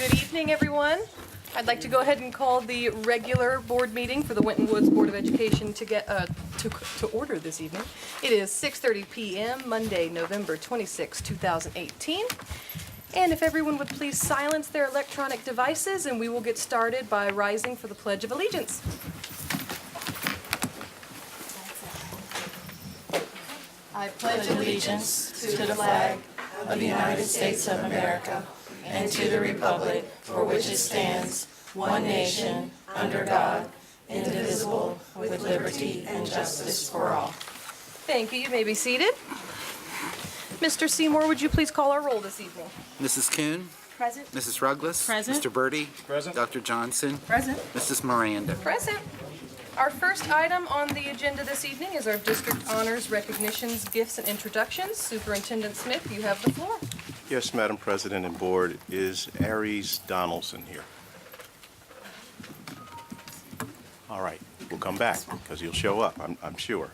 Good evening, everyone. I'd like to go ahead and call the regular board meeting for the Winton Woods Board of Education to order this evening. It is 6:30 p.m., Monday, November 26, 2018. And if everyone would please silence their electronic devices, and we will get started by rising for the Pledge of Allegiance. I pledge allegiance to the flag of the United States of America and to the republic for which it stands, one nation, under God, indivisible, with liberty and justice for all. Thank you. You may be seated. Mr. Seymour, would you please call our roll this evening? Mrs. Kuhn? Present. Mrs. Ruggles? Present. Mr. Birdie? Present. Dr. Johnson? Present. Mrs. Miranda? Present. Our first item on the agenda this evening is our district honors, recognitions, gifts, and introductions. Superintendent Smith, you have the floor. Yes, Madam President and Board, is Aries Donaldson here? All right, we'll come back because he'll show up, I'm sure.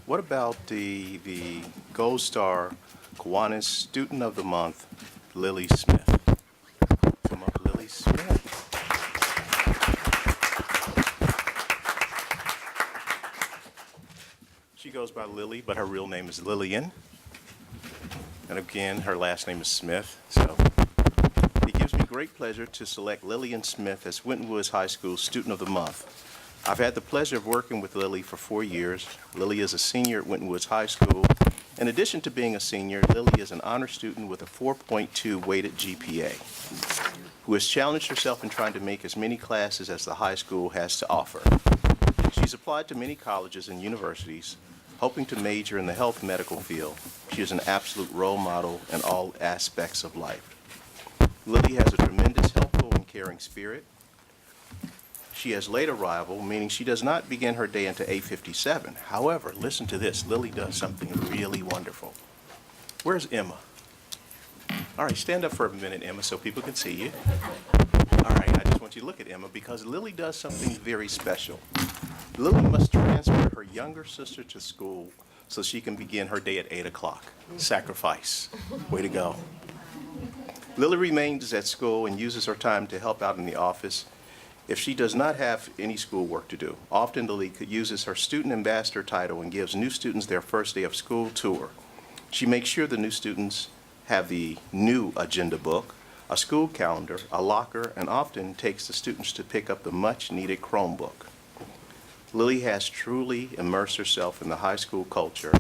What about the Gold Star Kiwanis Student of the Month, Lily Smith? Come up, Lily Smith. She goes by Lily, but her real name is Lillian. And again, her last name is Smith. So it gives me great pleasure to select Lillian Smith as Winton Woods High School Student of the Month. I've had the pleasure of working with Lily for 4 years. Lily is a senior at Winton Woods High School. In addition to being a senior, Lily is an honor student with a 4.2 weighted GPA, who has challenged herself in trying to make as many classes as the high school has to offer. She's applied to many colleges and universities, hoping to major in the health medical field. She is an absolute role model in all aspects of life. Lily has a tremendous helpful and caring spirit. She has late arrival, meaning she does not begin her day until 8:57. However, listen to this, Lily does something really wonderful. Where's Emma? All right, stand up for a minute, Emma, so people can see you. All right, I just want you to look at Emma because Lily does something very special. Lily must transfer her younger sister to school so she can begin her day at 8 o'clock. Sacrifice. Way to go. Lily remains at school and uses her time to help out in the office if she does not have any schoolwork to do. Often Lily uses her student ambassador title and gives new students their first day of school tour. She makes sure the new students have the new agenda book, a school calendar, a locker, and often takes the students to pick up the much-needed Chromebook. Lily has truly immersed herself in the high school culture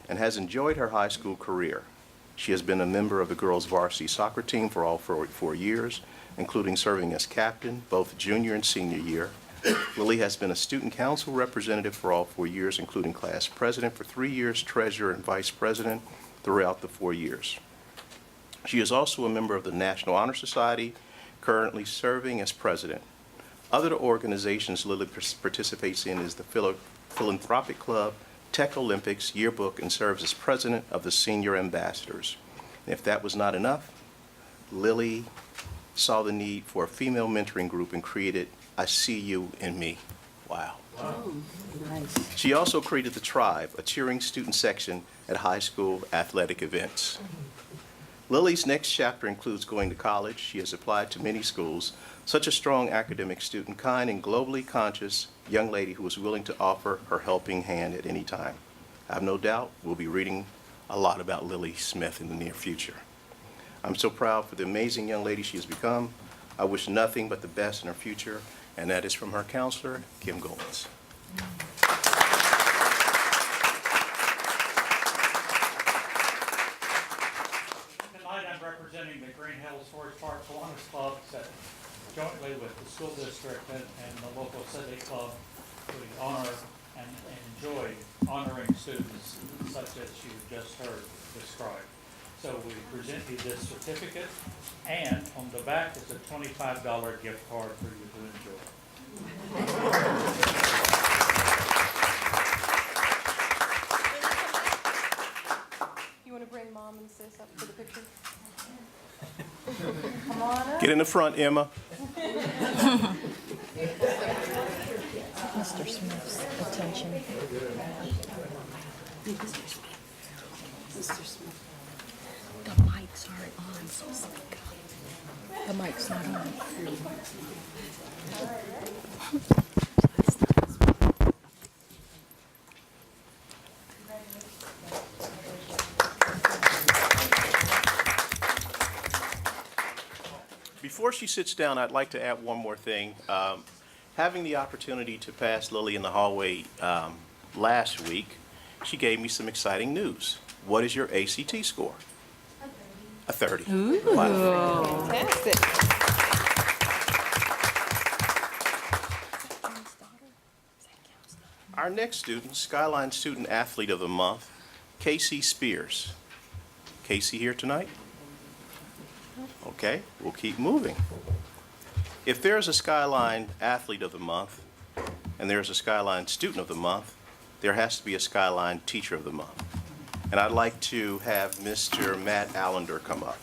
and has enjoyed her high school career. She has been a member of the girls' varsity soccer team for all 4 years, including serving as captain both junior and senior year. Lily has been a student council representative for all 4 years, including class president for 3 years, treasurer and vice president throughout the 4 years. She is also a member of the National Honor Society, currently serving as president. Other organizations Lily participates in is the Philanthropic Club, Tech Olympics, Yearbook, and serves as president of the Senior Ambassadors. And if that was not enough, Lily saw the need for a female mentoring group and created I See You in Me. Wow. Oh, nice. She also created the Tribe, a cheering student section at high school athletic events. Lily's next chapter includes going to college. She has applied to many schools. Such a strong academic student, kind and globally conscious young lady who is willing to offer her helping hand at any time. I have no doubt we'll be reading a lot about Lily Smith in the near future. I'm so proud for the amazing young lady she has become. I wish nothing but the best in her future, and that is from her counselor, Kim Goins. Tonight I'm representing the Green Hills Forest Park Kiwanis Club jointly with the school district and the local civic club. We honor and enjoy honoring students such as you just heard described. So we present you this certificate, and on the back is a $25 gift card for you to enjoy. You want to bring Mom and Sis up for the picture? Come on up. Get in the front, Emma. Mr. Smith's attention. Mr. Smith. The mics aren't on, so speak up. The mic's not on. Before she sits down, I'd like to add one more thing. Having the opportunity to pass Lily in the hallway last week, she gave me some exciting news. What is your ACT score? A 30. Wow. Fantastic. Our next student, Skyline Student Athlete of the Month, Casey Spears. Casey here tonight? Okay, we'll keep moving. If there's a Skyline Athlete of the Month and there's a Skyline Student of the Month, there has to be a Skyline Teacher of the Month. And I'd like to have Mr. Matt Allender come up.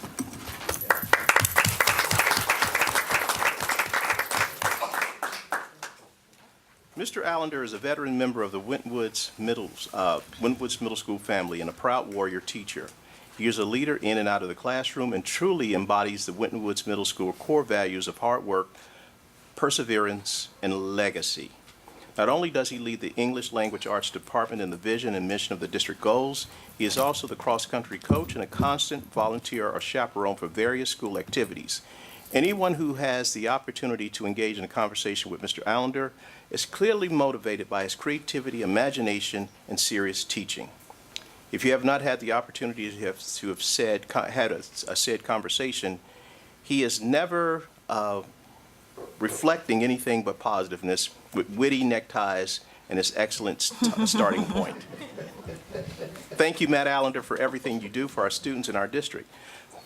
Mr. Allender is a veteran member of the Winton Woods Middle School family and a proud warrior teacher. He is a leader in and out of the classroom and truly embodies the Winton Woods Middle School core values of hard work, perseverance, and legacy. Not only does he lead the English Language Arts Department in the vision and mission of the district goals, he is also the cross-country coach and a constant volunteer or chaperone for various school activities. Anyone who has the opportunity to engage in a conversation with Mr. Allender is clearly motivated by his creativity, imagination, and serious teaching. If you have not had the opportunity to have had a said conversation, he is never reflecting anything but positiveness with witty neckties and his excellent starting point. Thank you, Matt Allender, for everything you do for our students in our district.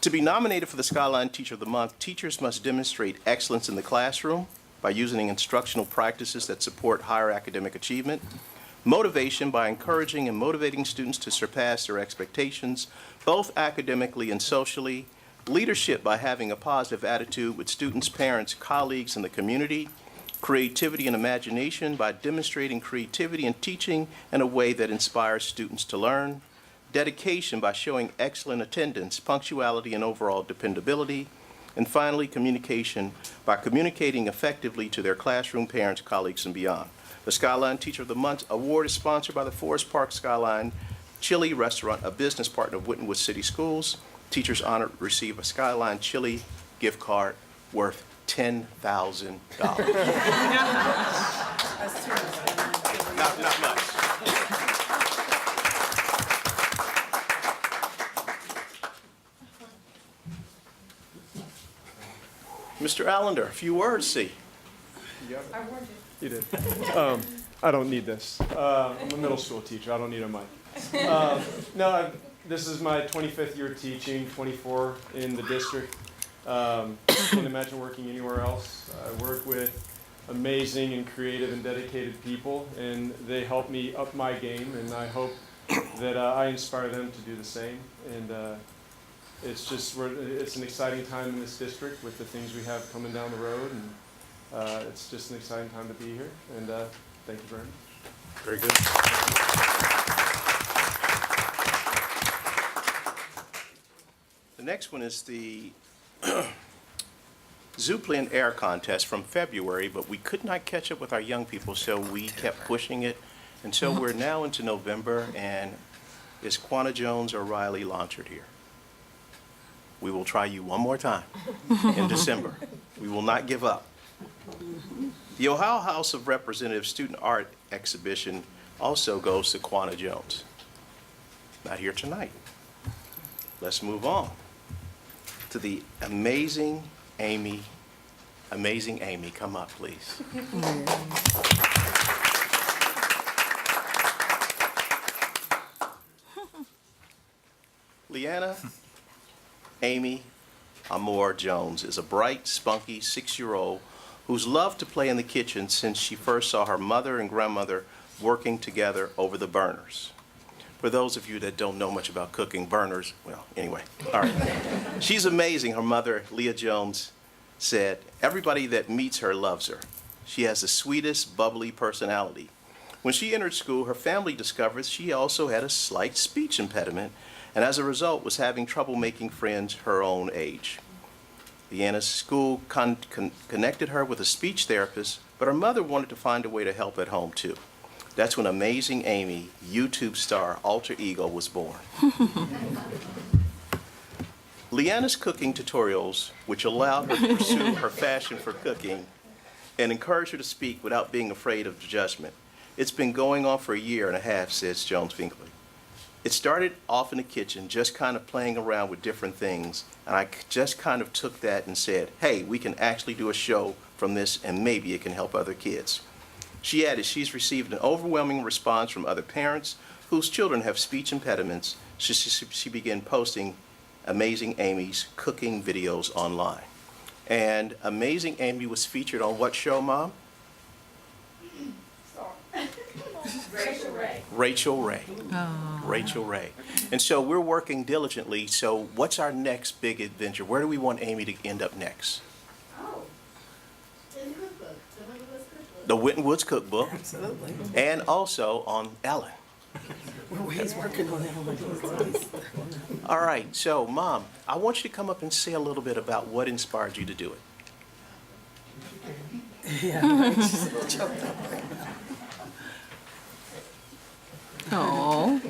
To be nominated for the Skyline Teacher of the Month, teachers must demonstrate excellence in the classroom by using instructional practices that support higher academic achievement, motivation by encouraging and motivating students to surpass their expectations, both academically and socially, leadership by having a positive attitude with students, parents, colleagues, and the community, creativity and imagination by demonstrating creativity and teaching in a way that inspires students to learn, dedication by showing excellent attendance, punctuality, and overall dependability, and finally, communication by communicating effectively to their classroom, parents, colleagues, and beyond. The Skyline Teacher of the Month Award is sponsored by the Forest Park Skyline Chili Restaurant, a business partner of Winton Woods City Schools. Teachers honored receive a Skyline Chili gift card worth $10,000. Not much. Mr. Allender, a few words, see. You did. I don't need this. I'm a middle school teacher. I don't need a mic. This is my 25th year teaching, 24 in the district. Can't imagine working anywhere else. I work with amazing and creative and dedicated people, and they help me up my game, and I hope that I inspire them to do the same. And it's an exciting time in this district with the things we have coming down the road, and it's just an exciting time to be here, and thank you very much. Very good. The next one is the Zooplane Air Contest from February, but we could not catch up with our young people, so we kept pushing it. And so we're now into November, and is Quanah Jones or Riley Launchard here? We will try you one more time in December. We will not give up. The Ohio House of Representatives Student Art Exhibition also goes to Quanah Jones. Not here tonight. Let's move on to the amazing Amy. Amazing Amy, come up, please. Leanna Amy Amore Jones is a bright, spunky 6-year-old who's loved to play in the kitchen since she first saw her mother and grandmother working together over the burners. For those of you that don't know much about cooking, burners, well, anyway, all right. She's amazing. Her mother, Leah Jones, said, "Everybody that meets her loves her. She has the sweetest, bubbly personality." When she entered school, her family discovered she also had a slight speech impediment, and as a result was having trouble making friends her own age. Leanna's school connected her with a speech therapist, but her mother wanted to find a way to help at home too. That's when Amazing Amy, YouTube star alter ego, was born. Leanna's cooking tutorials, which allowed her to pursue her passion for cooking and encourage her to speak without being afraid of judgment. It's been going on for a year and a half, says Jones Finkley. It started off in the kitchen, just kind of playing around with different things, and I just kind of took that and said, hey, we can actually do a show from this and maybe it can help other kids. She added she's received an overwhelming response from other parents whose children have speech impediments. She began posting Amazing Amy's cooking videos online. And Amazing Amy was featured on what show, Mom? Rachel Ray. Rachel Ray. And so we're working diligently. So what's our next big adventure? Where do we want Amy to end up next? Oh, in the cookbook, The Winton Woods Cookbook. Absolutely. And also on Ellen. He's working on that. All right, so Mom, I want you to come up and say a little bit about what inspired you to do it. Oh.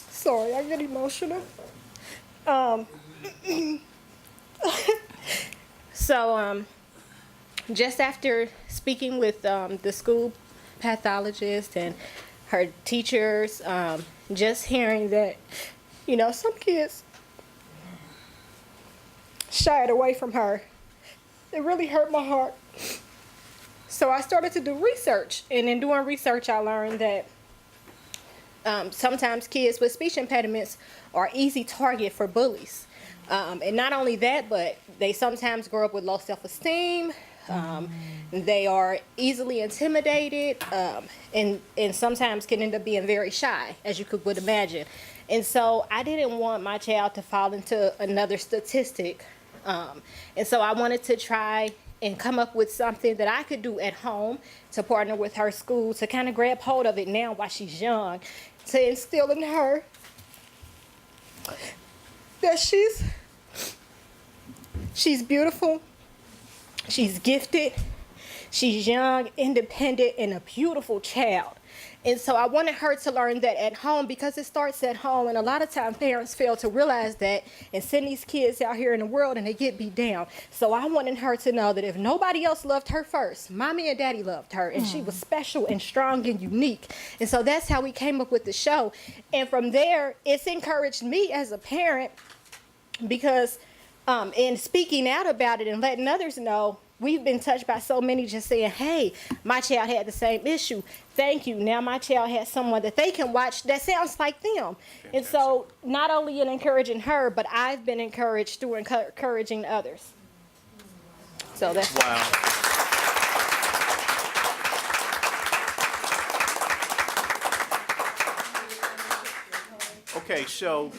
Sorry, I get emotional. Just after speaking with the school pathologist and her teachers, just hearing that, some kids shied away from her, it really hurt my heart. So I started to do research, and in doing research, I learned that sometimes kids with speech impediments are easy target for bullies. And not only that, but they sometimes grow up with low self-esteem. They are easily intimidated, and sometimes can end up being very shy, as you would imagine. And so I didn't want my child to fall into another statistic. And so I wanted to try and come up with something that I could do at home to partner with her school to kind of grab hold of it now while she's young, to instill in her that she's beautiful, she's gifted, she's young, independent, and a beautiful child. And so I wanted her to learn that at home, because it starts at home, and a lot of times parents fail to realize that and send these kids out here in the world and they get beat down. So I wanted her to know that if nobody else loved her first, mommy and daddy loved her, and she was special and strong and unique. And so that's how we came up with the show. And from there, it's encouraged me as a parent, because in speaking out about it and letting others know, we've been touched by so many just saying, hey, my child had the same issue. Thank you. Now my child has someone that they can watch that sounds like them. Fantastic. And so not only in encouraging her, but I've been encouraged through encouraging others. So that's Wow. Okay, so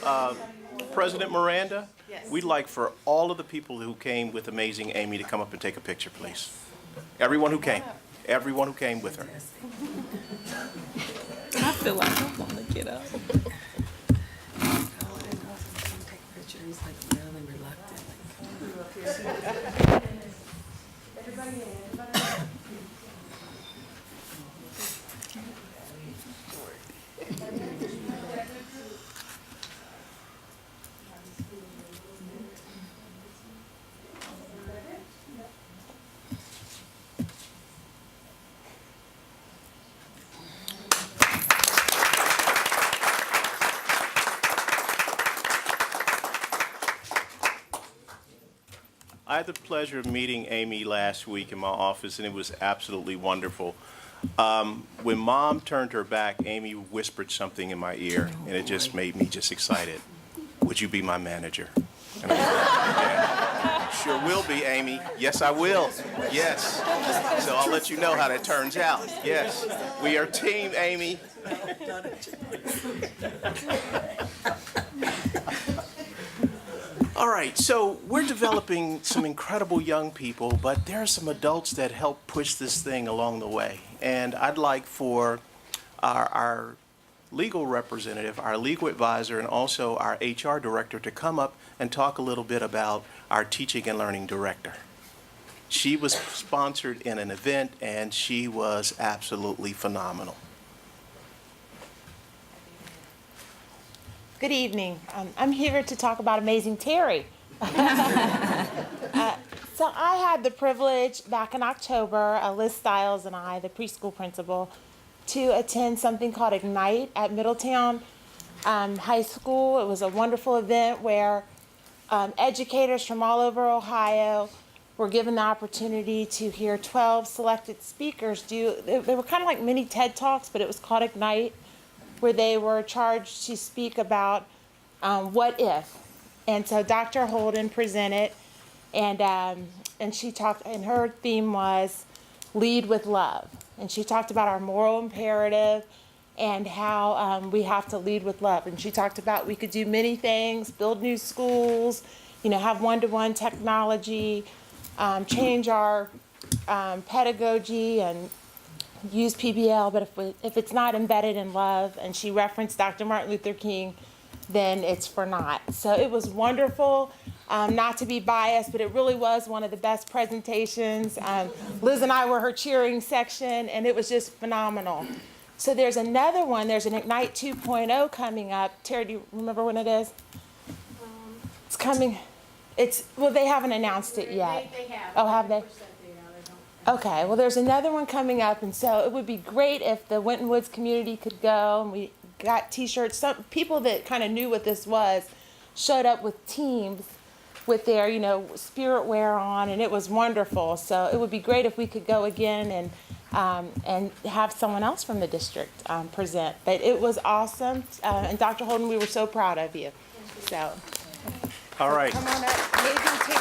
President Miranda, we'd like for all of the people who came with Amazing Amy to come up and take a picture, please. Everyone who came with her. I feel like I want to get up. He's like really reluctant. I had the pleasure of meeting Amy last week in my office, and it was absolutely wonderful. When Mom turned her back, Amy whispered something in my ear, and it just made me just excited. Would you be my manager? And I was like, yeah, sure will be, Amy. Yes, I will. Yes. So I'll let you know how that turns out. Yes. We are team, Amy. All right, so we're developing some incredible young people, but there are some adults that help push this thing along the way. And I'd like for our legal representative, our legal advisor, and also our HR director to come up and talk a little bit about our teaching and learning director. She was sponsored in an event, and she was absolutely phenomenal. Good evening. I'm here to talk about Amazing Terry. So I had the privilege back in October, Liz Stiles and I, the preschool principal, to attend something called Ignite at Middletown High School. It was a wonderful event where educators from all over Ohio were given the opportunity to hear 12 selected speakers do, they were kind of like mini TED Talks, but it was called Ignite, where they were charged to speak about what if. And so Dr. Holden presented, and she talked, and her theme was lead with love. And she talked about our moral imperative and how we have to lead with love. And she talked about we could do many things, build new schools, have one-to-one technology, change our pedagogy and use PBL, but if it's not embedded in love, and she referenced Dr. Martin Luther King, then it's for naught. So it was wonderful, not to be biased, but it really was one of the best presentations. Liz and I were her cheering section, and it was just phenomenal. So there's another one, there's an Ignite 2.0 coming up. Terry, do you remember when it is? It's coming, well, they haven't announced it yet. They have. Oh, have they? Pushed that date out, I don't- Okay, well, there's another one coming up, and so it would be great if the Winton Woods community could go, and we got T-shirts. Some people that kind of knew what this was showed up with teams with their, spirit wear on, and it was wonderful. So it would be great if we could go again and have someone else from the district present. But it was awesome, and Dr. Holden, we were so proud of you. So, All right. come on up, Amazing Terry.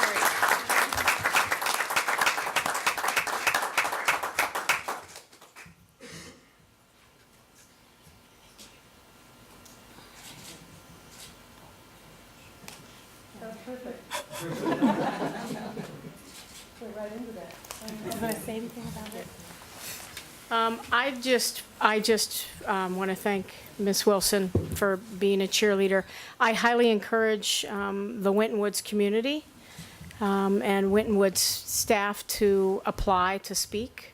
I just want to thank Ms. Wilson for being a cheerleader. I highly encourage the Winton Woods community and Winton Woods staff to apply to speak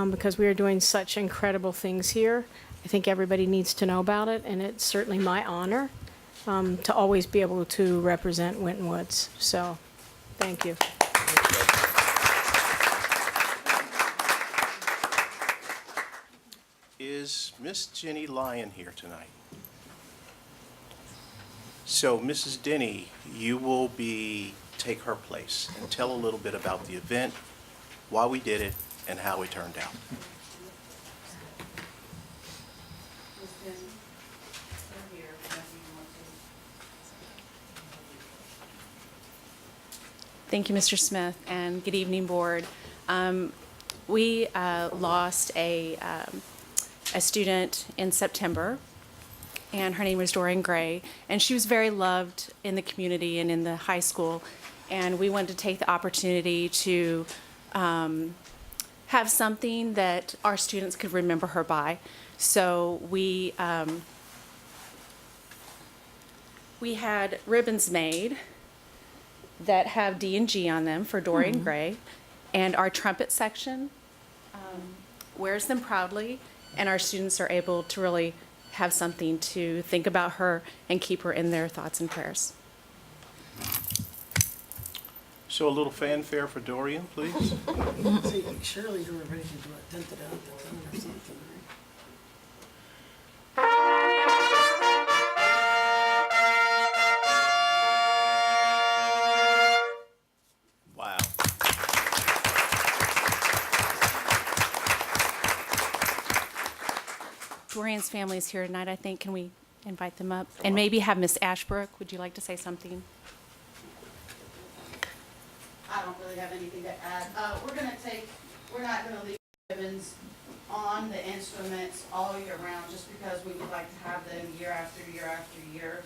because we are doing such incredible things here. I think everybody needs to know about it, and it's certainly my honor to always be able to represent Winton Woods. So, thank you. Is Miss Jenny Lyon here tonight? So, Mrs. Denny, you will take her place and tell a little bit about the event, why we did it, and how it turned out. Thank you, Mr. Smith, and good evening, board. We lost a student in September, and her name was Dorian Gray, and she was very loved in the community and in the high school, and we wanted to take the opportunity to have something that our students could remember her by. So we had ribbons made that have D&G on them for Dorian Gray, and our trumpet section wears them proudly, and our students are able to really have something to think about her and keep her in their thoughts and prayers. So a little fanfare for Dorian, please. Surely you were ready to do it, tenth it out, or something, right? Wow. Dorian's family is here tonight, I think. Can we invite them up? And maybe have Miss Ashbrook, would you like to say something? I don't really have anything to add. We're not gonna leave ribbons on the instruments all year round, just because we would like to have them year after year after year.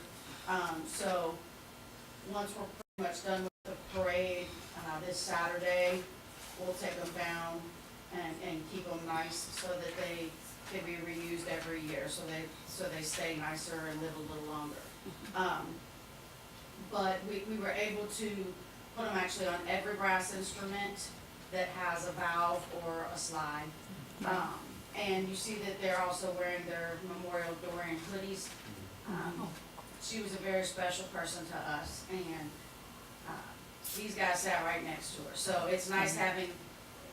So, once we're pretty much done with the parade, this Saturday, we'll take them down and keep them nice so that they can be reused every year, so they stay nicer and live a little longer. But we were able to put them actually on every brass instrument that has a valve or a slide. And you see that they're also wearing their Memorial Dorian hoodies. She was a very special person to us, and these guys sat right next to her. So it's nice having,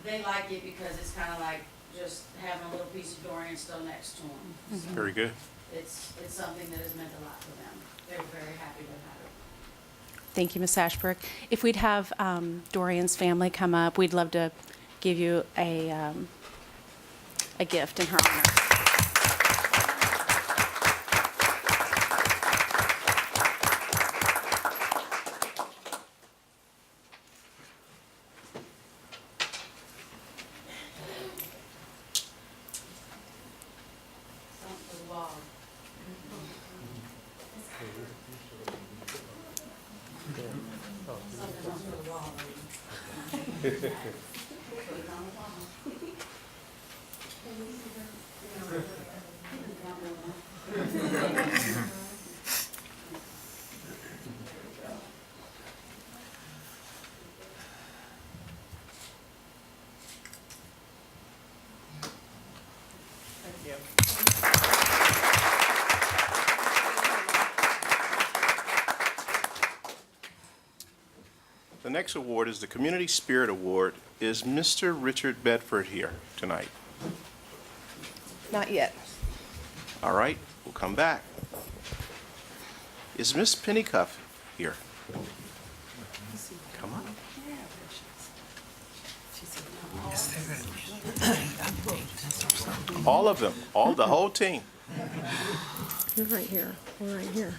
they like it because it's kind of like just having a little piece of Dorian still next to them. So Very good. it's something that has meant a lot to them. They were very happy to have it. Thank you, Ms. Ashbrook. If we'd have Dorian's family come up, we'd love to give you a gift in her honor. Something for the wall. Something else for the wall. Put it on the wall. The next award is the Community Spirit Award. Is Mr. Richard Bedford here tonight? Not yet. All right, we'll come back. Is Miss Pennycuff here? Come on. All of them, the whole team. You're right here. We're right here.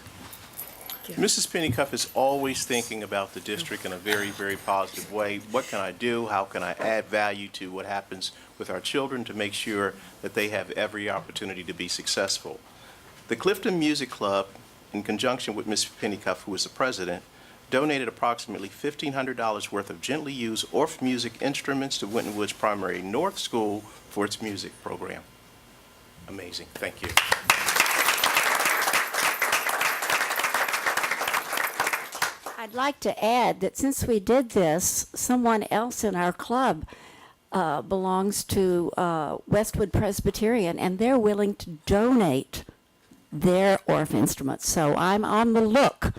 Mrs. Pennycuff is always thinking about the district in a very, very positive way. What can I do? How can I add value to what happens with our children to make sure that they have every opportunity to be successful? The Clifton Music Club, in conjunction with Ms. Pennycuff, who is the president, donated approximately $1,500 worth of gently used Orff music instruments to Winton Woods Primary North School for its music program. Amazing. Thank you. I'd like to add that since we did this, someone else in our club belongs to Westwood Presbyterian, and they're willing to donate their Orff instruments. So I'm on the look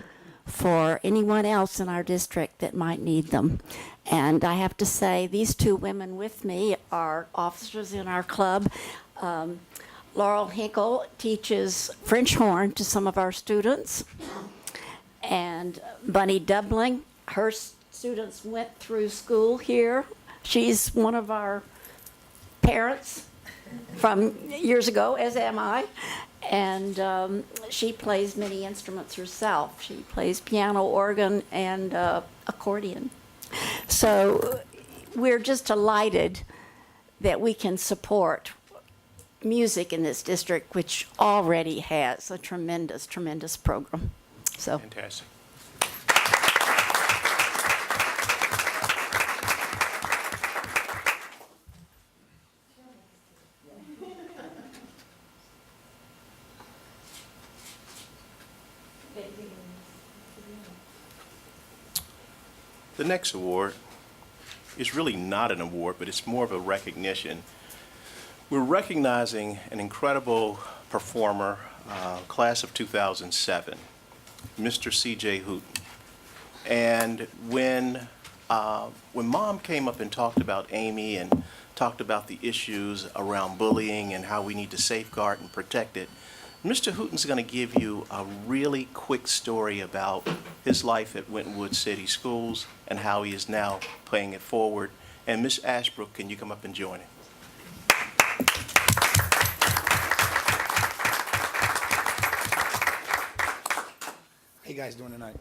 for anyone else in our district that might need them. And I have to say, these two women with me are officers in our club. Laurel Hinkle teaches French horn to some of our students. And Bunny Dubling, her students went through school here. She's one of our parents from years ago, as am I. And she plays many instruments herself. She plays piano, organ, and accordion. So we're just delighted that we can support music in this district, which already has a tremendous, tremendous program. So. Fantastic. The next award is really not an award, but it's more of a recognition. We're recognizing an incredible performer, class of 2007, Mr. C.J. Houten. And when Mom came up and talked about Amy and talked about the issues around bullying and how we need to safeguard and protect it, Mr. Houten's going to give you a really quick story about his life at Winton Woods City Schools and how he is now paying it forward. And Ms. Ashbrook, can you come up and join him? How you guys doing tonight?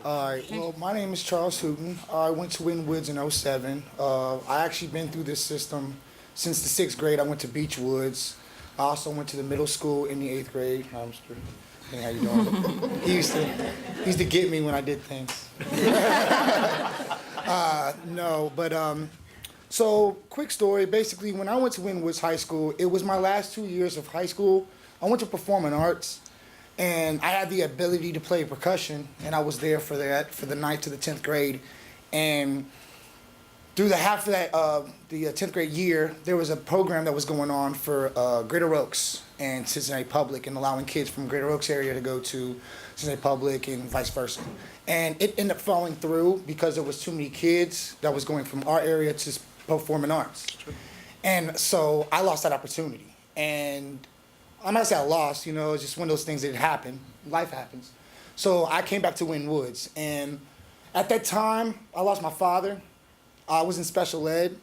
All right, well, my name is Charles Houten. I went to Winton Woods in '07. I actually been through this system since the 6th grade. I went to Beach Woods. I also went to the middle school in the 8th grade. Hi, Mr. Hey, how you doing? He used to get me when I did things. No, but So, quick story. Basically, when I went to Winton Woods High School, it was my last 2 years of high school. I went to performing arts, and I had the ability to play percussion, and I was there for that for the 9th to the 10th grade. And through the half of that, the 10th grade year, there was a program that was going on for Greater Oaks and Cincinnati Public, and allowing kids from Greater Oaks area to go to Cincinnati Public and vice versa. And it ended up falling through because there was too many kids that was going from our area to performing arts. And so I lost that opportunity. And I'm not saying I lost, you know, it's just one of those things that happen. Life happens. So I came back to Winton Woods. And at that time, I lost my father. I was in special ed.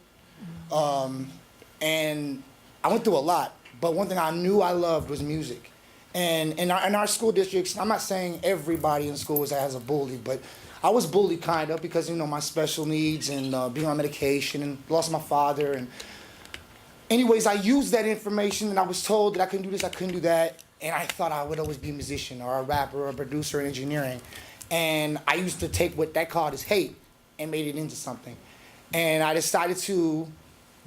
And I went through a lot. But one thing I knew I loved was music. And in our school districts, I'm not saying everybody in school has a bully, but I was bullied kind of because, you know, my special needs and being on medication and lost my father. And anyways, I used that information and I was told that I couldn't do this, I couldn't do that. And I thought I would always be a musician or a rapper or a producer in engineering. And I used to take what that called as hate and made it into something. And I decided to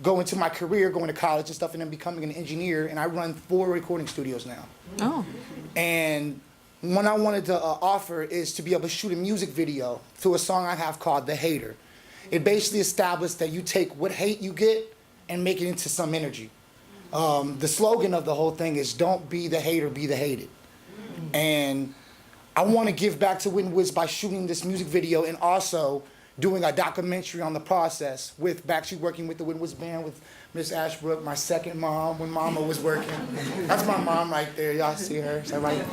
go into my career, going to college and stuff, and then becoming an engineer. And I run 4 recording studios now. Oh. And what I wanted to offer is to be able to shoot a music video to a song I have called The Hater. It basically established that you take what hate you get and make it into some energy. The slogan of the whole thing is don't be the hater, be the hated. And I want to give back to Winton Woods by shooting this music video and also doing a documentary on the process with actually working with the Winton Woods band with Miss Ashbrook, my second mom when Mama was working. That's my mom right there. Y'all see her? Is that right? You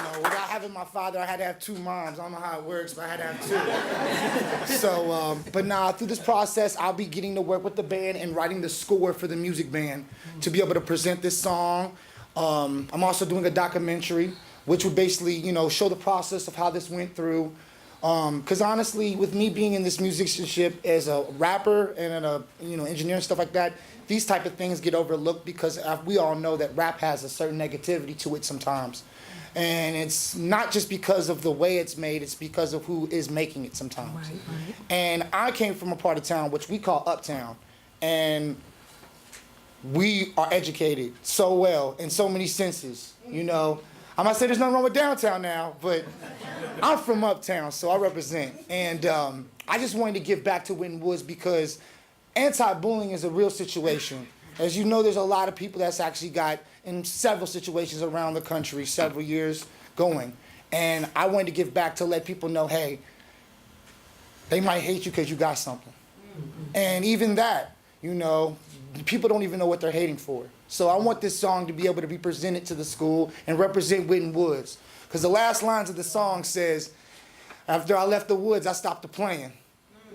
know, without having my father, I had to have 2 moms. I don't know how it works, but I had to have 2. So, but now through this process, I'll be getting to work with the band and writing the score for the music band to be able to present this song. I'm also doing a documentary which would basically, you know, show the process of how this went through. Because honestly, with me being in this musicianship as a rapper and a, you know, engineer and stuff like that, these type of things get overlooked because we all know that rap has a certain negativity to it sometimes. And it's not just because of the way it's made, it's because of who is making it sometimes. Right, right. And I came from a part of town which we call Uptown. And we are educated so well in so many senses, you know. I might say there's nothing wrong with downtown now, but I'm from Uptown, so I represent. And I just wanted to give back to Winton Woods because anti-bullying is a real situation. As you know, there's a lot of people that's actually got in several situations around the country, several years going. And I wanted to give back to let people know, hey, they might hate you because you got something. And even that, you know, people don't even know what they're hating for. So I want this song to be able to be presented to the school and represent Winton Woods. Because the last lines of the song says, after I left the woods, I stopped the playing.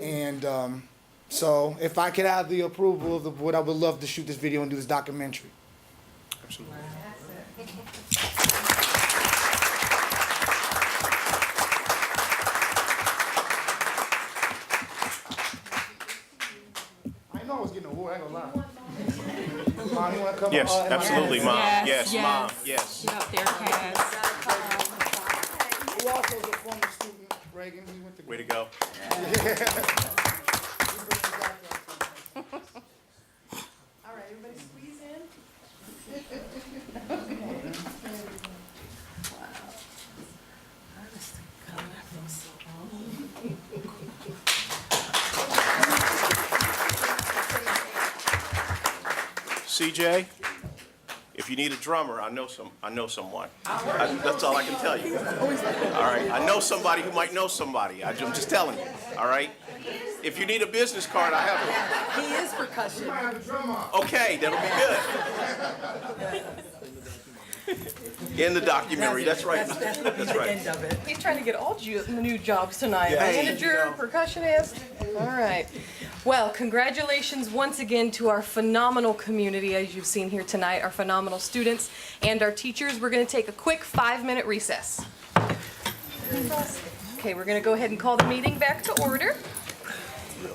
And so if I could have the approval of the board, I would love to shoot this video and do this documentary. Absolutely. I know I was getting a award, I ain't gonna lie. Mom, you wanna come Yes, up? absolutely, Mom. Yes, yes. Mom. Yes. Get up there, Cass. Who also is a former student, Reagan, we went to Way to go. All right, everybody squeeze in. CJ, if you need a drummer, I know someone. That's all I can tell you. All right, I know somebody who might know somebody. I'm just telling you. All right. If you need a business card, I have He is percussion. it. Okay, that'll be good. In the documentary, that's right. That's right. He's trying to get all new jobs tonight. Yeah. Manager, percussionist. All right. Well, congratulations once again to our phenomenal community, as you've seen here tonight, our phenomenal students and our teachers. We're going to take a quick 5-minute recess. Okay, we're going to go ahead and call the meeting back to order.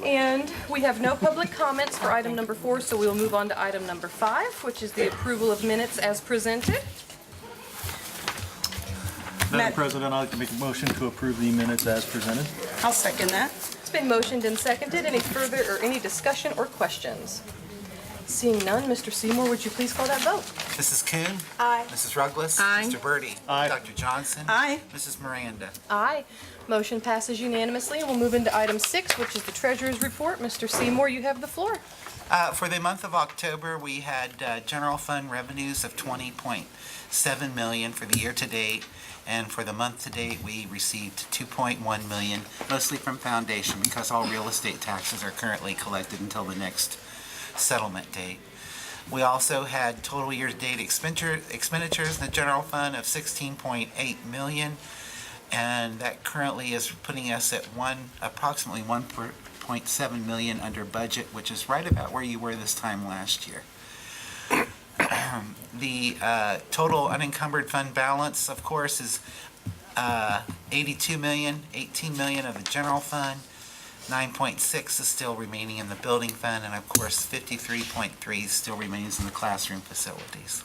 And we have no public comments for item number 4, so we'll move on to item number 5, which is the approval of minutes as presented. Madam President, I'd like to make a motion to approve the minutes as presented. I'll second that. It's been motioned and seconded. Any further or any discussion or questions? Seeing none, Mr. Seymour, would you please call that vote? Mrs. Kuhn? Aye. Mrs. Ruggles? Aye. Mr. Birdie? Aye. Dr. Johnson? Aye. Mrs. Miranda? Aye. Motion passes unanimously, and we'll move into item 6, which is the treasurer's report. Mr. Seymour, you have the floor. For the month of October, we had general fund revenues of $20.7 million for the year to date, and for the month to date, we received $2.1 million, mostly from foundation, because all real estate taxes are currently collected until the next settlement date. We also had total year-to-date expenditures in the general fund of $16.8 million, and that currently is putting us at approximately $1.7 million under budget, which is right about where you were this time last year. The total unencumbered fund balance, of course, is $82 million, $18 million of the general fund, 9.6 is still remaining in the building fund, and of course 53.3 still remains in the classroom facilities.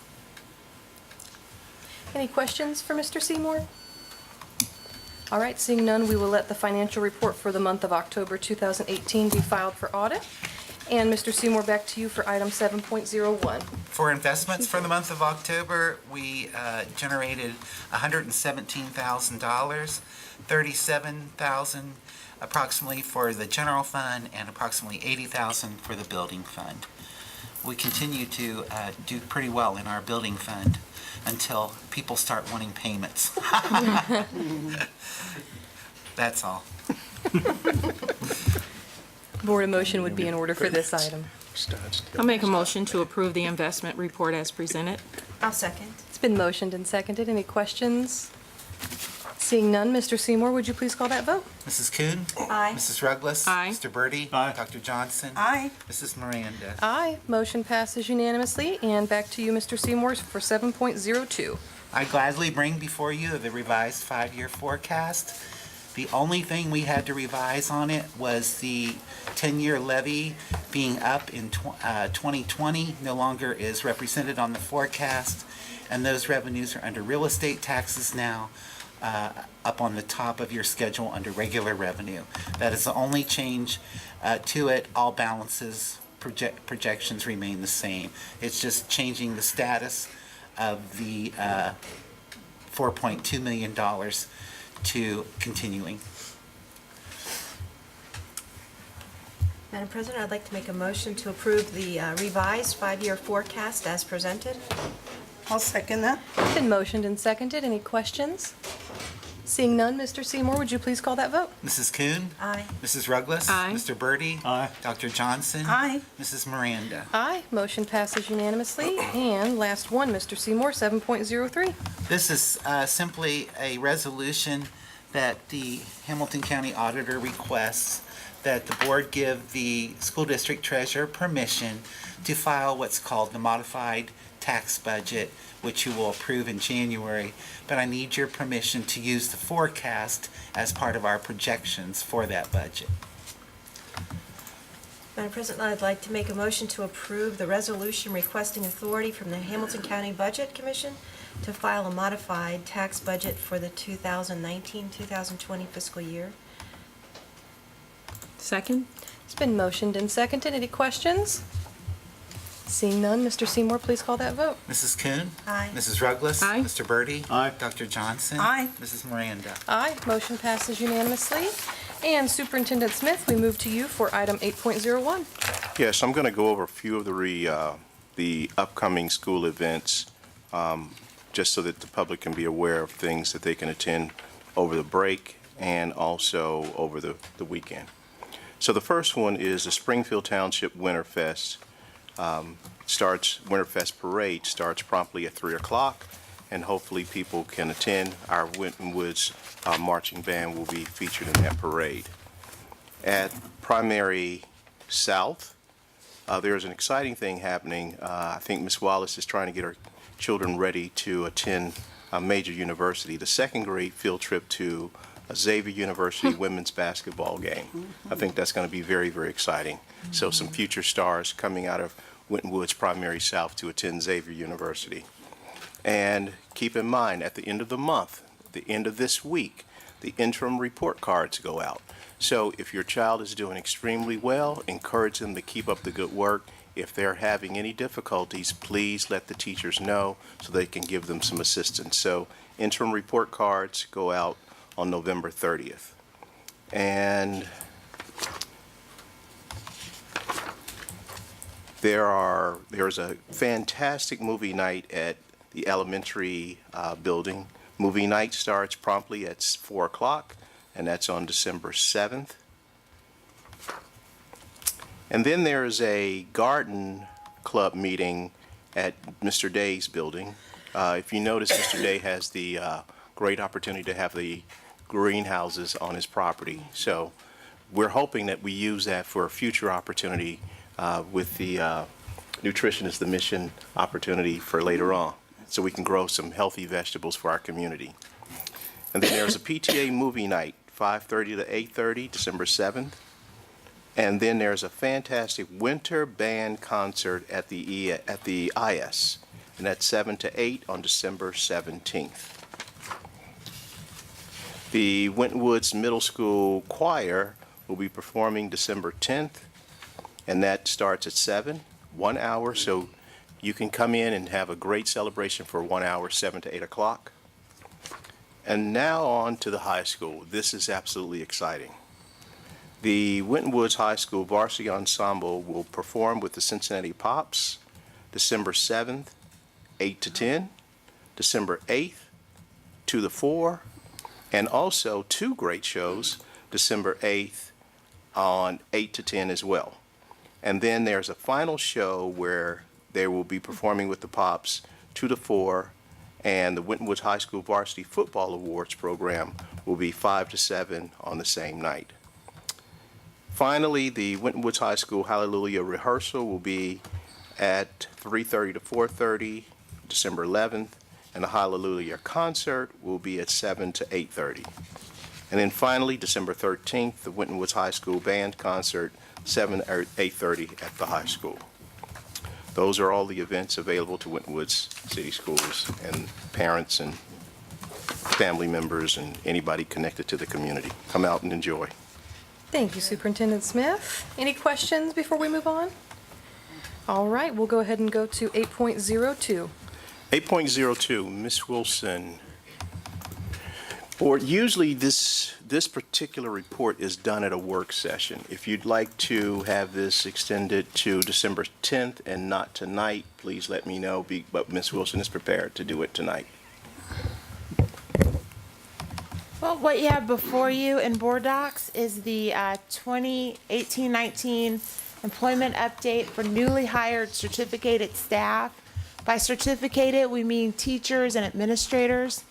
Any questions for Mr. Seymour? All right, seeing none, we will let the financial report for the month of October 2018 be filed for audit. And Mr. Seymour, back to you for item 7.01. For investments for the month of October, we generated $117,000, $37,000 approximately for the general fund, and approximately $80,000 for the building fund. We continue to do pretty well in our building fund until people start wanting payments. That's all. Board of motion would be in order for this item. I'll make a motion to approve the investment report as presented. I'll second. It's been motioned and seconded. Any questions? Seeing none, Mr. Seymour, would you please call that vote? Mrs. Kuhn? Aye. Mrs. Ruggles? Aye. Mr. Birdie? Aye. Dr. Johnson? Aye. Mrs. Miranda? Aye. Motion passes unanimously. And back to you, Mr. Seymour, for 7.02. I gladly bring before you the revised five-year forecast. The only thing we had to revise on it was the 10-year levy being up in 2020 no longer is represented on the forecast, and those revenues are under real estate taxes now, up on the top of your schedule under regular revenue. That is the only change to it. All balances, projections remain the same. It's just changing the status of the $4.2 million to continuing. Madam President, I'd like to make a motion to approve the revised five-year forecast as presented. I'll second that. Been motioned and seconded. Any questions? Seeing none, Mr. Seymour, would you please call that vote? Mrs. Kuhn? Aye. Mrs. Ruggles? Aye. Mr. Birdie? Aye. Dr. Johnson? Aye. Mrs. Miranda? Aye. Motion passes unanimously. And last one, Mr. Seymour, 7.03. This is simply a resolution that the Hamilton County Auditor requests that the board give the school district treasurer permission to file what's called the modified tax budget, which you will approve in January, but I need your permission to use the forecast as part of our projections for that budget. Madam President, I'd like to make a motion to approve the resolution requesting authority from the Hamilton County Budget Commission to file a modified tax budget for the 2019-2020 fiscal year. Second? It's been motioned and seconded. Any questions? Seeing none, Mr. Seymour, please call that vote. Mrs. Kuhn? Aye. Mrs. Ruggles? Aye. Mr. Birdie? Aye. Dr. Johnson? Aye. Mrs. Miranda? Aye. Motion passes unanimously. And Superintendent Smith, we move to you for item 8.01. Yes, I'm going to go over a few of the upcoming school events, just so that the public can be aware of things that they can attend over the break and also over the weekend. So the first one is the Springfield Township Winterfest. Winterfest Parade starts promptly at 3 o'clock, and hopefully people can attend. Our Winton Woods marching band will be featured in that parade. At Primary South, there's an exciting thing happening. I think Ms. Wallace is trying to get her children ready to attend a major university, the second grade field trip to Xavier University women's basketball game. I think that's going to be very, very exciting. So some future stars coming out of Winton Woods Primary South to attend Xavier University. And keep in mind, at the end of the month, the end of this week, the interim report cards go out. So if your child is doing extremely well, encourage them to keep up the good work. If they're having any difficulties, please let the teachers know so they can give them some assistance. So interim report cards go out on November 30th. And there's a fantastic movie night at the elementary building. Movie night starts promptly at 4 o'clock, and that's on December 7th. And then there's a garden club meeting at Mr. Day's building. If you notice, Mr. Day has the great opportunity to have the greenhouses on his property. So we're hoping that we use that for a future opportunity with the nutrition is the mission opportunity for later on, so we can grow some healthy vegetables for our community. And then there's a PTA movie night, 5:30 to 8:30, December 7th. And then there's a fantastic winter band concert at the IS, and that's 7 to 8 on December 17th. The Winton Woods Middle School Choir will be performing December 10th, and that starts at 7, 1 hour, so you can come in and have a great celebration for 1 hour, 7 to 8 o'clock. And now on to the high school. This is absolutely exciting. The Winton Woods High School Varsity Ensemble will perform with the Cincinnati Pops December 7th, 8 to 10, December 8th, 2 to 4, and also 2 great shows, December 8th on 8 to 10 as well. And then there's a final show where they will be performing with the Pops 2 to 4, and the Winton Woods High School Varsity Football Awards program will be 5 to 7 on the same night. Finally, the Winton Woods High School Hallelujah rehearsal will be at 3:30 to 4:30, December 11th, and the Hallelujah concert will be at 7 to 8:30. And then finally, December 13th, the Winton Woods High School Band concert, 7 or 8:30 at the high school. Those are all the events available to Winton Woods City Schools and parents and family members and anybody connected to the community. Come out and enjoy. Thank you, Superintendent Smith. Any questions before we move on? All right, we'll go ahead and go to 8.02. 8.02, Ms. Wilson. Board, usually this particular report is done at a work session. If you'd like to have this extended to December 10th and not tonight, please let me know, but Ms. Wilson is prepared to do it tonight. Well, what you have before you in board docs is the 2018-19 employment update for newly hired certificated staff. By certificated, we mean teachers and administrators.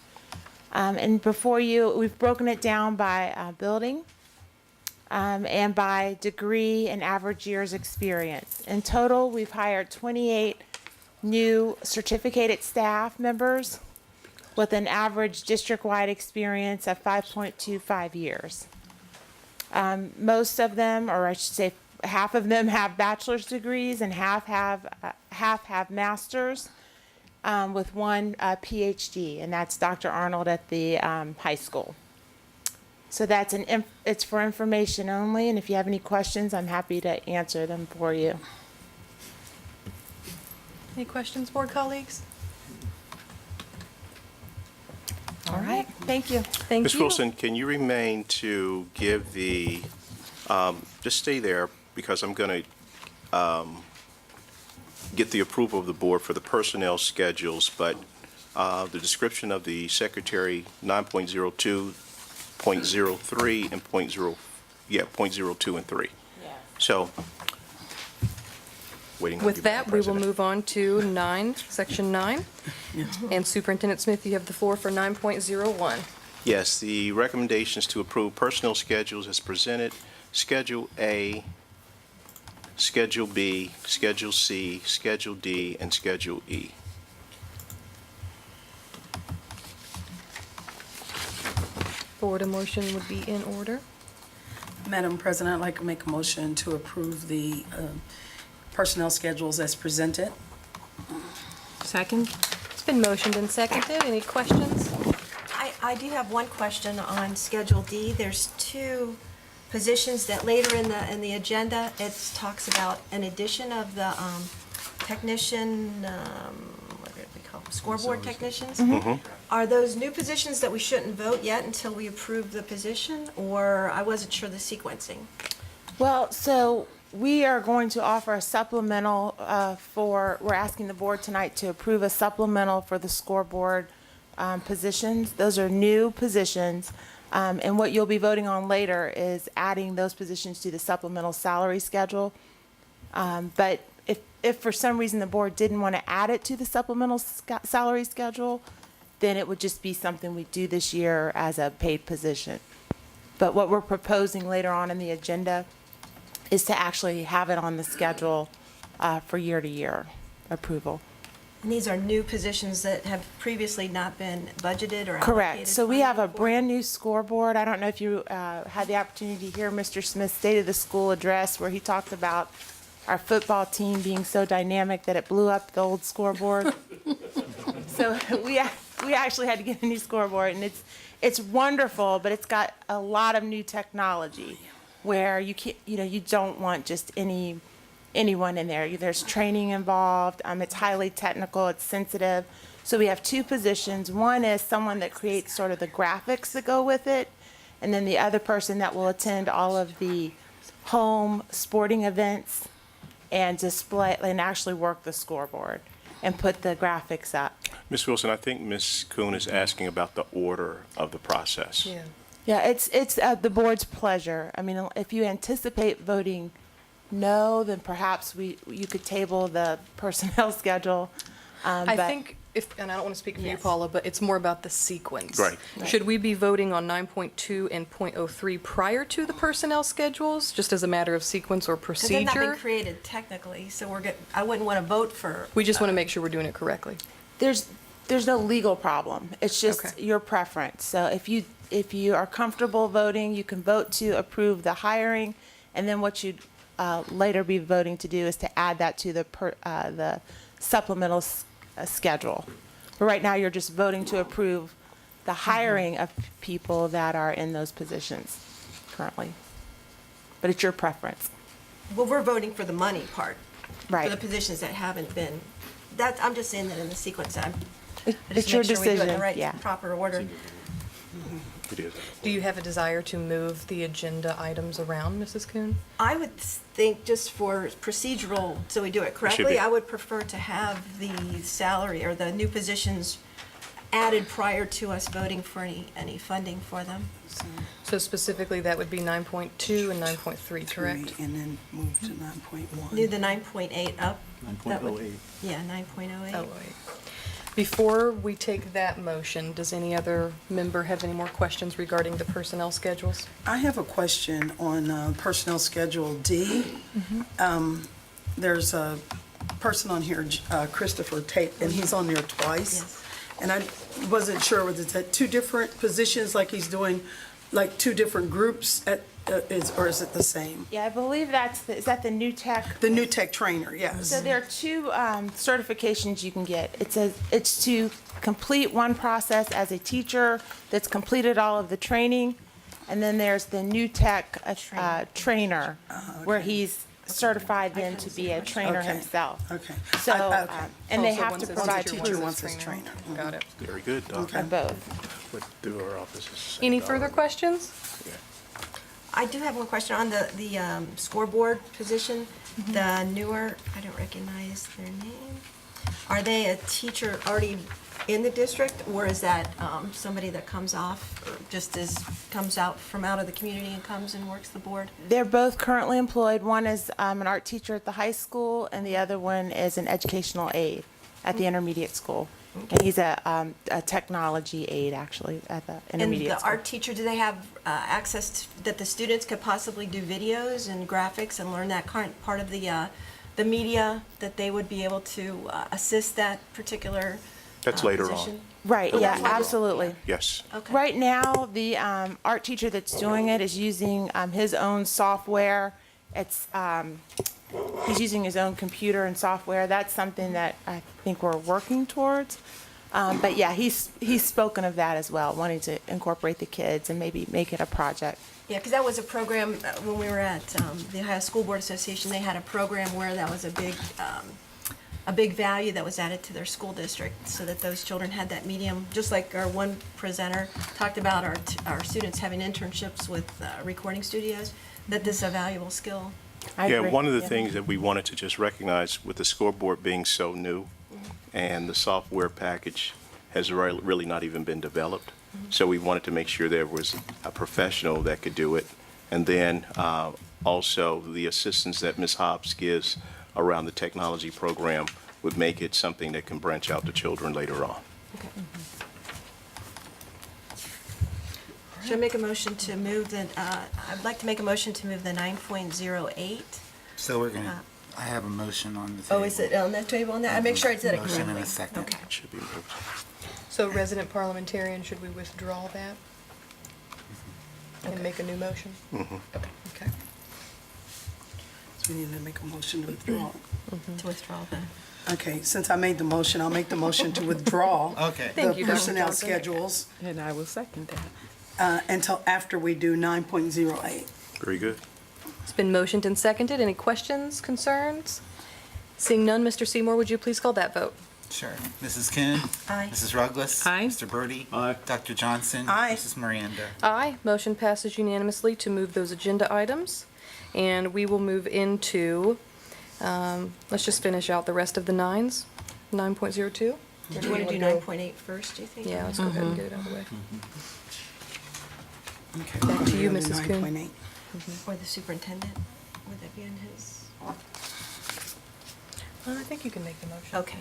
And before you, we've broken it down by building and by degree and average years experience. In total, we've hired 28 new certificated staff members with an average district-wide experience of 5.25 years. Most of them, or I should say half of them, have bachelor's degrees and half have masters, with one PhD, and that's Dr. Arnold at the high school. So that's it's for information only, and if you have any questions, I'm happy to answer them for you. Any questions, board colleagues? All right, thank you. Thank Ms. you. Wilson, can you remain to give the, just stay there because I'm going to get the approval of the board for the personnel schedules, but the description of the secretary 9.02, 0.03, and 0.02 and 3. Yeah. So, waiting on you, With that, Madam we will President. move on to 9, Section 9. And Superintendent Smith, you have the floor for 9.01. Yes, the recommendations to approve personnel schedules as presented, Schedule A, Schedule B, Schedule C, Schedule D, and Schedule E. Board, a motion would be in order. Madam President, I'd like to make a motion to approve the personnel schedules as presented. Second? It's been motioned and seconded. Any questions? I do have one question on Schedule D. There's two positions that later in the agenda, it talks about an addition of the technician, what did we call them, scoreboard technicians? Are those new positions that we shouldn't vote yet until we approve the position, or I wasn't sure the sequencing? Well, so we are going to offer a supplemental we're asking the board tonight to approve a supplemental for the scoreboard positions. Those are new positions. And what you'll be voting on later is adding those positions to the supplemental salary schedule. But if for some reason the board didn't want to add it to the supplemental salary schedule, then it would just be something we do this year as a paid position. But what we're proposing later on in the agenda is to actually have it on the schedule for year-to-year approval. And these are new positions that have previously not been budgeted or allocated? Correct. So we have a funding for? brand-new scoreboard. I don't know if you had the opportunity to hear Mr. Smith's State of the School address where he talked about our football team being so dynamic that it blew up the old scoreboard. So we actually had to get a new scoreboard, and it's wonderful, but it's got a lot of new technology where you can't, you don't want just anyone in there. There's training involved. It's highly technical. It's sensitive. So we have two positions. One is someone that creates sort of the graphics that go with it, and then the other person that will attend all of the home sporting events and display and actually work the scoreboard and put the graphics up. Ms. Wilson, I think Ms. Kuhn is asking about the order of the process. Yeah. Yeah, it's the board's pleasure. I mean, if you anticipate voting no, then perhaps you could table the personnel schedule. I but- think and I don't want to speak for you, Yes. Paula, but it's more about the sequence. Right. Should we be voting on 9.2 and .03 prior to the personnel schedules, just as a matter of sequence or Because they've not been procedure? created technically, so I wouldn't want to vote for. We just want to make sure we're doing it correctly. There's no legal problem. It's just Okay. your preference. So if you are comfortable voting, you can vote to approve the hiring, and then what you'd later be voting to do is to add that to the supplemental schedule. But right now, you're just voting to approve the hiring of people that are in those positions currently. But it's your preference. Well, we're voting for the money part. Right. For the positions that haven't been, I'm just saying that in the sequence, It's your Make sure we do it in decision, the right, yeah. proper order. It is. Do you have a desire to move the agenda items around, Mrs. Kuhn? I would think just for procedural, so we do it correctly, be. I would prefer to have the salary or the new positions added prior to us voting for any funding for them. So specifically, that would be 9.2 and 9.3, correct? And then move to 9.1. Do the 9.8 up? That would- 9.08. Yeah, 9.08. Oh, wait. Before we take that motion, does any other member have any more questions regarding the personnel schedules? I have a question on personnel schedule D. There's a person on here, Christopher Tate, and he's on there twice. Yes. And I wasn't sure whether it's at two different positions, like he's doing, like two different groups or is it the same? Yeah, I believe is that the new tech? The new tech trainer, yes. So there are two certifications you can get. It's to complete one process as a teacher that's completed all of the training, and then there's the new tech trainer, where he's certified then to be a trainer Okay. himself. Okay. So, Okay. and they Also, have one's to a provide teacher, two one's a a trainer. Got it. Very good, Doctor. of both. What do our offices? Any further questions? I do have one question on the scoreboard position. The newer, I don't recognize their name. Are they a teacher already in the district, or is that somebody that comes comes out from out of the community and comes and works the board? They're both currently employed. One is an art teacher at the high school, and the other one is an educational aide at the intermediate school. And he's a technology aide, actually, at the intermediate And the school. art teacher, do they have access that the students could possibly do videos and graphics and learn that current part of the media that they would be able to assist that particular That's later position? on. Right, Oh, yeah, that's wonderful. absolutely. Yes. Okay. Right now, the art teacher that's doing it is using his own software. He's using his own computer and software. That's something that I think we're working towards. But yeah, he's spoken of that as well, wanting to incorporate the kids and maybe make it a project. Yeah, because that was a program, when we were at the Ohio School Board Association, they had a program where that was a big value that was added to their school district, so that those children had that medium, just like our one presenter talked about our students having internships with recording studios, that this is a valuable skill. Yeah, one of the things that we wanted to just recognize with the scoreboard being so new and the software package has really not even been developed. So we wanted to make sure there was a professional that could do it. And then also the assistance that Ms. Hobbs gives around the technology program would make it something that can branch out to children later on. Okay. Should I make a motion to move I'd like to make a motion to move the 9.08. So we're gonna, I have a motion on the table. Oh, is it on that table? I make sure I said it correctly. Motion and a second. Okay. It should be moved. So resident parliamentarian, should we withdraw that? And make a new motion? Okay. So we need to make a motion to withdraw. To withdraw the. Okay, since I made the motion, I'll make the motion to withdraw Okay. Thank the you, Dr. personnel Johnson. schedules And I will second that. until after we do 9.08. Very good. It's been motioned and seconded. Any questions, concerns? Seeing none, Mr. Seymour, would you please call that vote? Sure. Mrs. Kuhn? Aye. Mrs. Ruggles? Aye. Mr. Birdie? Aye. Dr. Johnson? Aye. Mrs. Miranda? Aye. Motion passes unanimously to move those agenda items. And we will move into, let's just finish out the rest of the nines. 9.02? Do you want to do 9.8 first, do you think? Yeah, let's go ahead and get it out of the way. Okay. Back to you, We'll do Mrs. Kuhn. 9.8. Or the superintendent? Would that be on his? I think you can make the motion. Okay.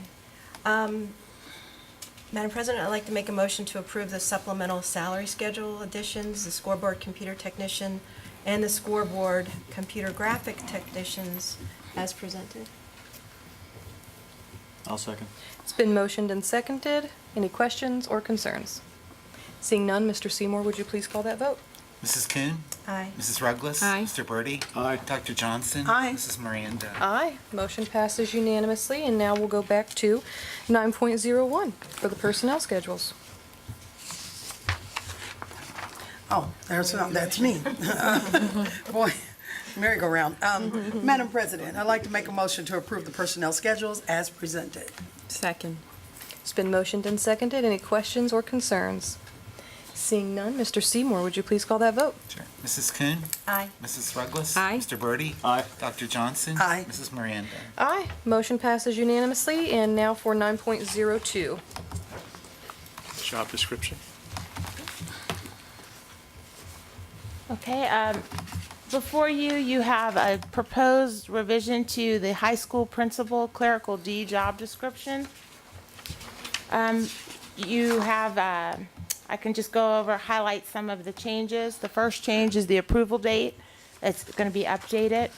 Madam President, I'd like to make a motion to approve the supplemental salary schedule additions, the scoreboard computer technician, and the scoreboard computer graphic technicians as presented. I'll second. It's been motioned and seconded. Any questions or concerns? Seeing none, Mr. Seymour, would you please call that vote? Mrs. Kuhn? Aye. Mrs. Ruggles? Aye. Mr. Birdie? Aye. Dr. Johnson? Aye. Mrs. Miranda? Aye. Motion passes unanimously, and now we'll go back to 9.01 for the personnel schedules. Oh, that's me. Boy, merry-go-round. Madam President, I'd like to make a motion to approve the personnel schedules as presented. Second. It's been motioned and seconded. Any questions or concerns? Seeing none, Mr. Seymour, would you please call that vote? Sure. Mrs. Kuhn? Aye. Mrs. Ruggles? Aye. Mr. Birdie? Aye. Dr. Johnson? Aye. Mrs. Miranda? Aye. Motion passes unanimously, and now for 9.02. Job description? Okay, before you, you have a proposed revision to the high school principal clerical D job description. You have, I can just go over, highlight some of the changes. The first change is the approval date. It's going to be updated.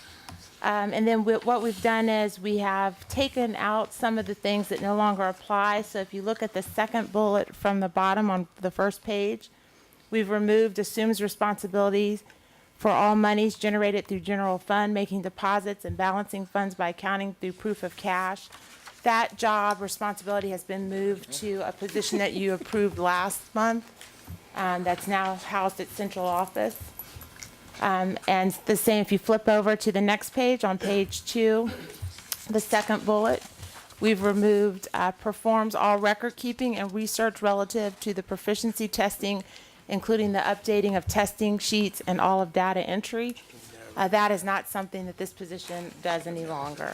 And then what we've done is we have taken out some of the things that no longer apply. So if you look at the second bullet from the bottom on the first page, we've removed assumes responsibilities for all monies generated through general fund, making deposits and balancing funds by accounting through proof of cash. That job responsibility has been moved to a position that you approved last month. That's now housed at central office. And the same, if you flip over to the next page, on page 2, the second bullet, we've removed performs all record keeping and research relative to the proficiency testing, including the updating of testing sheets and all of data entry. That is not something that this position does any longer.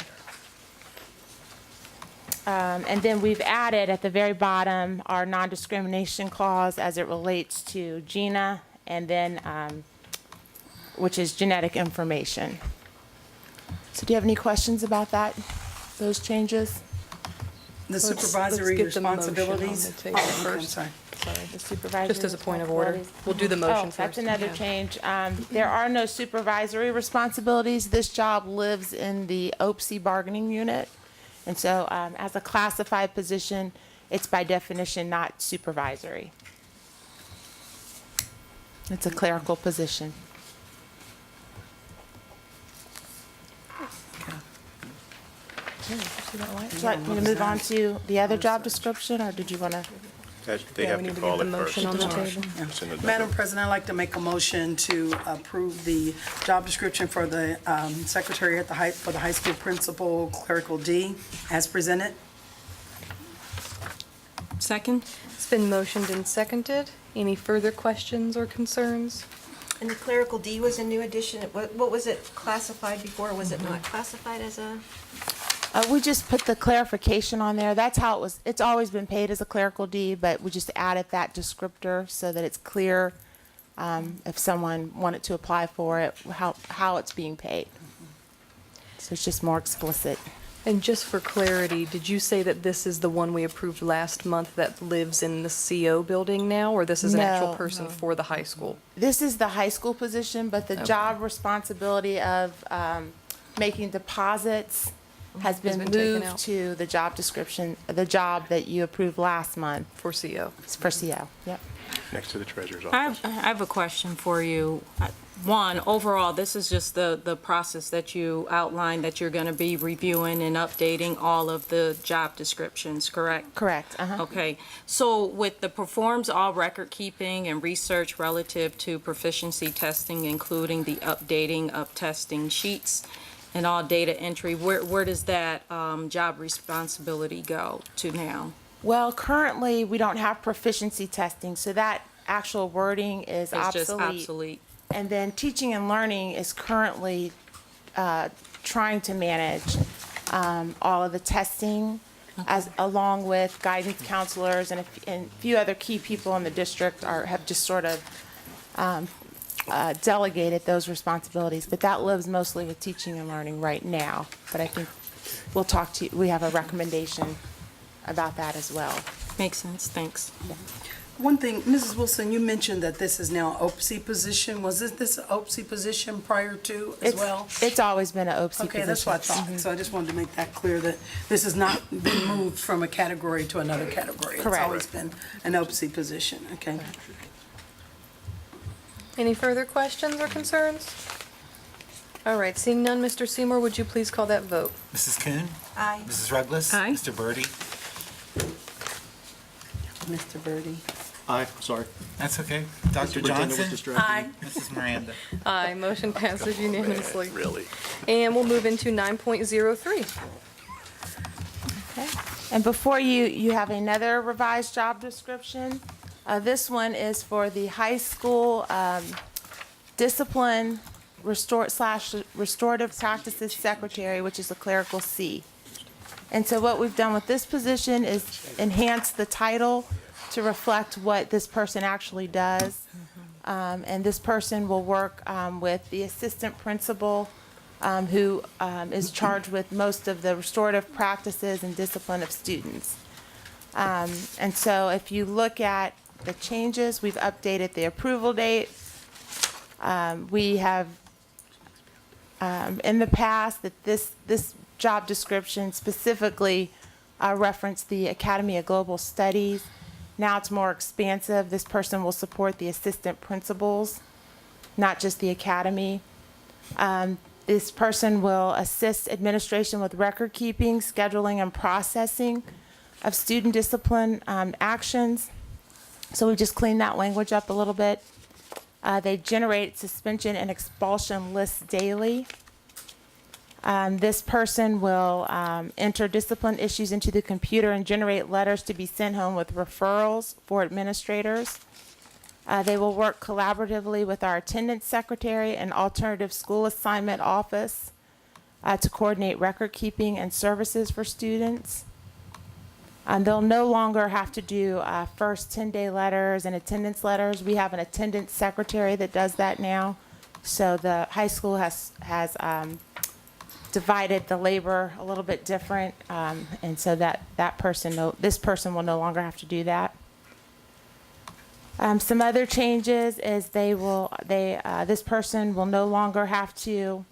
And then we've added at the very bottom our non-discrimination clause as it relates to GINA, and then which is genetic information. So do you have any questions about that, those changes? The supervisory get the motion on the responsibilities. table Oh, okay, I'm first. sorry. Sorry, the supervisory Just as a point of order. We'll do the motion first. Oh, that's another change. There are no supervisory responsibilities. This job lives in the OPSI bargaining unit. And so as a classified position, it's by definition not supervisory. It's a clerical position. Would you like me to move on to the other job description, or did you want to? They have to call it first. motion on the table. It's in the Madam President, I'd like to make a motion to approve the job description for the secretary at for the high school principal, clerical D, as presented. Second? It's been motioned and seconded. Any further questions or concerns? And the clerical D was a new addition. What was it classified before? Was it not classified as a? We just put the clarification on there. That's how it was. It's always been paid as a clerical D, but we just added that descriptor so that it's clear if someone wanted to apply for it, how it's being paid. So it's just more explicit. And just for clarity, did you say that this is the one we approved last month that lives in the CO building now, or this is an actual No, person for the high school? This is the high school position, but the job responsibility of making deposits has been taken out. moved to the job description, the job that you approved last month. For CO. It's for CO, yep. Next to the treasurer's I office. have a question for you. One, overall, this is just the process that you outlined, that you're going to be reviewing and updating all of the job descriptions, correct? Correct, Okay, so with the performs all record keeping and research relative to proficiency testing, including the updating of testing sheets and all data entry, where does that job responsibility go to now? Well, currently, we don't have proficiency testing, so that actual wording is It's obsolete. just obsolete. And then teaching and learning is currently trying to manage all of the testing, as along with guidance counselors and a few other key people in the district have just sort of delegated those responsibilities. But that lives mostly with teaching and learning right now. But I think we'll talk to you. We have a recommendation about that as well. Makes sense, thanks. One thing, Mrs. Wilson, you mentioned that this is now an OPSI position. Was this an OPSI position prior to as well? It's always been an OPSI position. Okay, that's what I thought. So I just wanted to make that clear, that this has not been moved from a category to another category. Correct. It's always been an OPSI position, okay? Any further questions or concerns? All right, seeing none, Mr. Seymour, would you please call that vote? Mrs. Kuhn? Aye. Mrs. Ruggless? Aye. Mr. Birdie? Mr. Birdie. Aye, sorry. That's okay. Dr. Superintendent was Johnson? distracted. Mrs. Miranda? Aye, motion passes unanimously. Really? And we'll move into 9.03. And before you have another revised job description. This one is for the high school discipline restorative practices secretary, which is a clerical C. And so what we've done with this position is enhance the title to reflect what this person actually does. And this person will work with the assistant principal who is charged with most of the restorative practices and discipline of students. And so if you look at the changes, we've updated the approval date. We have in the past that this job description specifically referenced the Academy of Global Studies. Now it's more expansive. This person will support the assistant principals, not just the academy. This person will assist administration with record keeping, scheduling, and processing of student discipline actions. So we just cleaned that language up a little bit. They generate suspension and expulsion lists daily. This person will enter discipline issues into the computer and generate letters to be sent home with referrals for administrators. They will work collaboratively with our attendance secretary and alternative school assignment office to coordinate record keeping and services for students. They'll no longer have to do first 10-day letters and attendance letters. We have an attendance secretary that does that now. So the high school has divided the labor a little bit different, and so this person will no longer have to do that. Some other changes is this person will no longer have to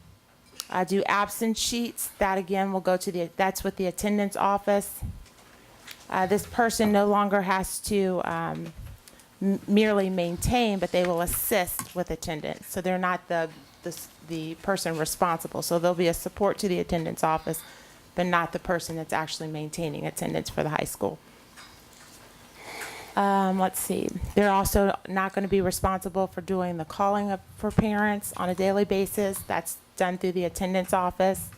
do absence sheets. That again will go to that's with the attendance office. This person no longer has to merely maintain, but they will assist with attendance. So they're not the person responsible. So there'll be a support to the attendance office, but not the person that's actually maintaining attendance for the high school. Let's see. They're also not going to be responsible for doing the calling up for parents on a daily basis. That's done through the attendance office.